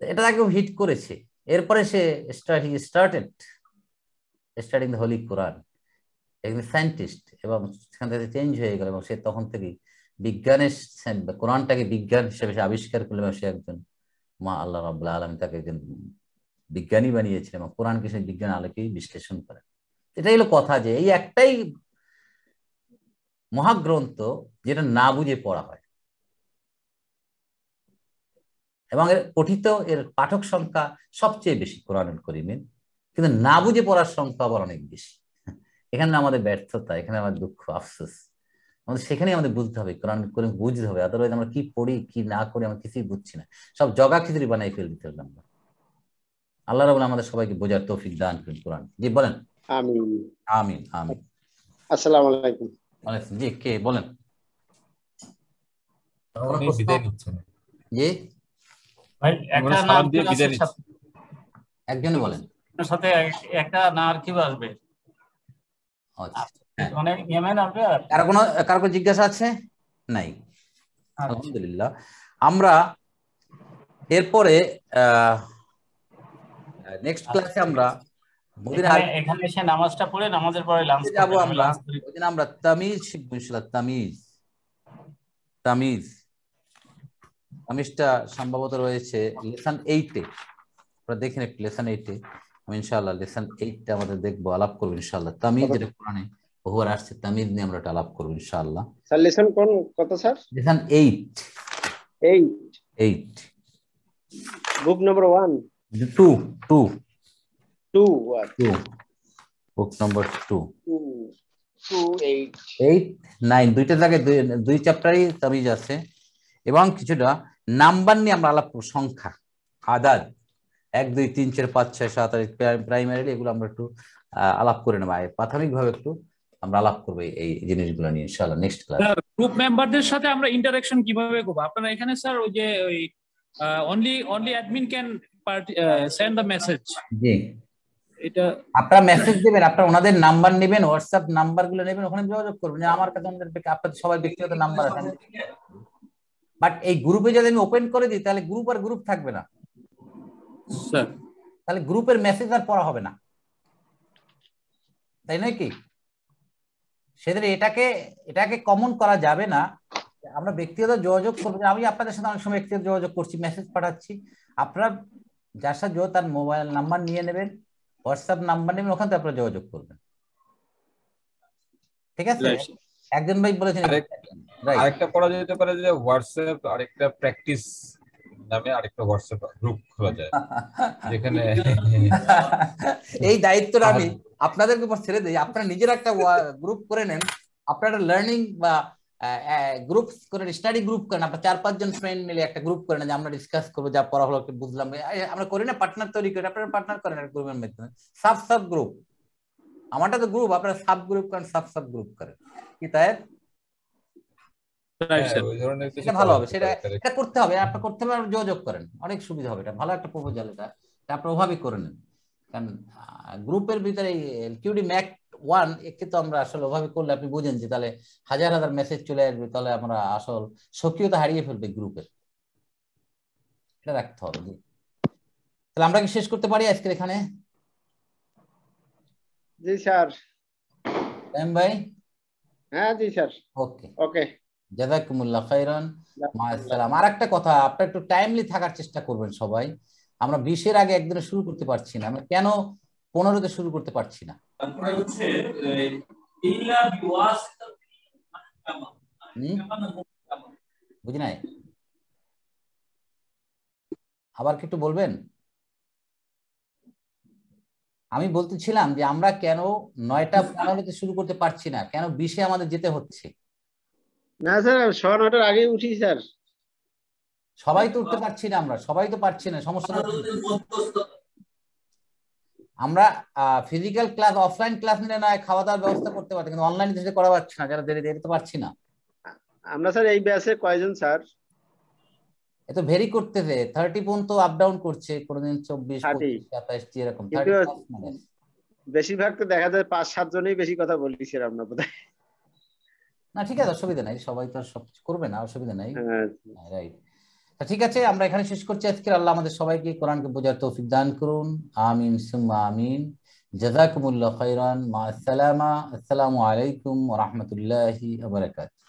এটা তাকে হিট করেছে। এরপরে সে স্টার্টেড স্টাডিং দ্য হোলি কোরআন, একজন সায়েন্টিস্ট, এবং সেখান থেকে চেঞ্জ হয়ে গেল। এবং সে তখন থেকেই বিজ্ঞানের কোরআনটাকে বিজ্ঞান হিসেবে সে আবিষ্কার করলো, এবং সে একজন আল্লাহ রাব্বুল আলামিন তাকে একজন বিজ্ঞানী বানিয়েছিলেন এবং কোরআনকে সে বিজ্ঞান আলোকেই বিশ্লেষণ করে। এটাই হলো কথা, যে এই একটাই মহাগ্রন্থ যেটা না বুঝে পড়া হয়, এবং এর পঠিত, এর পাঠক সংখ্যা সবচেয়ে বেশি কোরআনুল কারীমের, কিন্তু না বুঝে পড়ার সংখ্যা আবার অনেক বেশি। এখানে আমাদের ব্যর্থতা, এখানে আমাদের দুঃখ, আফসোস। আমাদের সেখানেই আমাদের বুঝতে হবে, কোরআন বুঝতে হবে। আদারওয়াইজ আমরা কি পড়ি কি না করি আমরা কিছুই বুঝছি না, সব জগা খিচুড়ি বানাই ফেলতে আমরা। আল্লাহ রাব্বুল আমাদের সবাইকে বোঝার তৌফিক দান করুন কোরআন। জি বলেন। আমিন আমিন আমিন। আসসালামু আলাইকুম। ওয়ালাইকুম। জি কে বলেন? জি ভাই একটা নাম দিয়ে বিদায় নিচ্ছি। একজনই বলেন। আপনার সাথে একটা না আর কি আসবে? আচ্ছা, অনেক ইয়েমেন আসবে। আর কারো কোনো জিজ্ঞাসা আছে? নাই। আলহামদুলিল্লাহ। আমরা এরপরে নেক্সট ক্লাসে আমরা এখানে এসে নামাজটা পড়ে নামাজের পরে লাঞ্চ যাব। আমরা তামিজ শিখব ইনশাআল্লাহ। তামিজটা সম্ভবত রয়েছে লেসন 8-এ। আমরা দেখেন একটু লেসন 8-এ, আমি ইনশাআল্লাহ লেসন 8টা আমাদের দেখবো, আলাপ করবো ইনশাআল্লাহ। তামিজ যেটা কোরআনে বহুবার আসছে, তামিজ নিয়ে আমরা আলাপ করবো ইনশাআল্লাহ। স্যার লেসন কোন কত স্যার? লেসন 8 বুক নাম্বার 1 2 বুক নাম্বার 2 8 9 দুইটা জায়গায় দুই চ্যাপ্টারই তামিজ আছে, এবং কিছুটা নাম্বার নিয়ে আমরা আলাপ করব, সংখ্যা, আদাদ, 1 2 3 4 5 6 7 8 প্রাইমারি, এগুলো আমরা একটু আলাপ করে নেব। প্রাথমিকভাবে একটু আমরা আলাপ করব এই জিনিসগুলো নিয়ে ইনশাআল্লাহ নেক্সট ক্লাস। গ্রুপ মেম্বারদের সাথে আমরা ইন্টারঅ্যাকশন কিভাবে করব? আপনারা এখানে স্যার ওই যে only admin can send the message. জি এটা আপনারা মেসেজ দিবেন, আপনারা ওনাদের নাম্বার নেবেন, হোয়াটসঅ্যাপ নাম্বার গুলো নেবেন, ওখানে যোগাযোগ করবেন যে আমার কাছে আপনাদের সবাই ব্যক্তিগত নাম্বার আছে। বাট এই গ্রুপে যদি আমি ওপেন করে দিই তাহলে গ্রুপ আর গ্রুপ থাকবে না স্যার, তাহলে গ্রুপের মেসেজ আর পড়া হবে না, তাই নয় কি? সেদের এটাকে কমন করা যাবে না। আমরা ব্যক্তিগত যোগাযোগ করবো, আমি আপনাদের সাথে অনেক সময় ব্যক্তিগত যোগাযোগ করছি, মেসেজ পাঠাচ্ছি, আপনারা যার সাথে তার মোবাইল নাম্বার নিয়ে নেবেন, হোয়াটসঅ্যাপ নাম্বার নেবেন, ওখান থেকে আপনারা যোগাযোগ করবেন, ঠিক আছে? একজন ভাই বলেছেন আরেকটা করা যেতে পারে যে হোয়াটসঅ্যাপ আরেকটা প্র্যাকটিস নামে আরেকটা হোয়াটসঅ্যাপ গ্রুপ খোলা যায়, যেখানে এই দায়িত্বটা আমি আপনাদেরকে উপর ছেড়ে দিই। আপনারা নিজের একটা গ্রুপ করে নেন, আপনারা লার্নিং বা গ্রুপ করে স্টাডি গ্রুপ করেন, আপনার 4-5 জন ফ্রেন্ড মিলে একটা গ্রুপ করেন যে আমরা ডিসকাস করবো, যা পড়া হলো একটু বুঝলাম, আমরা করি না পার্টনার তৈরি করি, আপনারা পার্টনার করেন একটা গ্রুপের মাধ্যমে, সাব গ্রুপ। আমারটা তো গ্রুপ, আপনারা সাব গ্রুপ করেন, সাব গ্রুপ করেন, কি তাই? ভালো হবে, সেটা করতে হবে, আপনার করতে হবে, যোগাযোগ করেন, অনেক সুবিধা হবে, এটা ভালো একটা প্রপোজাল, এটা আপনার ওভাবেই করে নেন। কারণ গ্রুপের ভিতরে কিউডি ম্যাক 1 একে তো আমরা আসলে ওভাবে করলে আপনি বুঝেন যে তাহলে হাজার হাজার মেসেজ চলে আসবে, তাহলে আমরা আসল সক্রিয়তা হারিয়ে ফেলবে গ্রুপের, এটা রাখতে হবে। তাহলে আমরা কি শেষ করতে পারি আজকের এখানে? জি স্যার। ভাই? হ্যাঁ জি স্যার। ওকে ওকে, জাযাকুমুল্লাহ খাইরান, মা আসসালাম। আর একটা কথা, আপনারা একটু টাইমলি থাকার চেষ্টা করবেন সবাই। আমরা 20-এর আগে একদিনে শুরু করতে পারছি না, আমরা কেন 15-তে শুরু করতে পারছি না? বুঝি নাই, আবার কি একটু বলবেন? আমি বলতেছিলাম যে আমরা কেন 9টা 15-তে শুরু করতে পারছি না, কেন 20-এ আমাদের যেতে হচ্ছে? না স্যার, 9:30-টার আগে উঠি স্যার। সবাই তো উঠতে পারছি না, আমরা সবাই তো পারছি না, সমস্যা। আমরা ফিজিক্যাল ক্লাস, অফলাইন ক্লাস নিলে না খাওয়া দাওয়ার ব্যবস্থা করতে পারছি, কিন্তু অনলাইনে যেতে করা পারছি না, যারা দেরি তো পারছি না। আমরা স্যার এই ব্যাচে কয়জন স্যার? এত ভেরি করতেছে, 30 পর্যন্ত আপ ডাউন করছে, কোনদিন 24, 25, 27 এরকম। বেশিরভাগ তো দেখা যায় 5-7 জনই বেশি কথা বলছি স্যার আমরা বোধহয়। না ঠিক আছে, অসুবিধা নাই, সবাই তো সবকিছু করবে না, অসুবিধা নাই, রাইট। ঠিক আছে, আমরা এখানে শেষ করছি আজকে। আল্লাহ আমাদের সবাইকে কোরআনকে বোঝার তৌফিক দান করুন, আমিন সুম্মা আমিন। জাযাকুমুল্লাহ খাইরান, মা আসসালামা, আসসালামু আলাইকুম ওয়া রাহমাতুল্লাহি ওয়া বারাকাতুহু।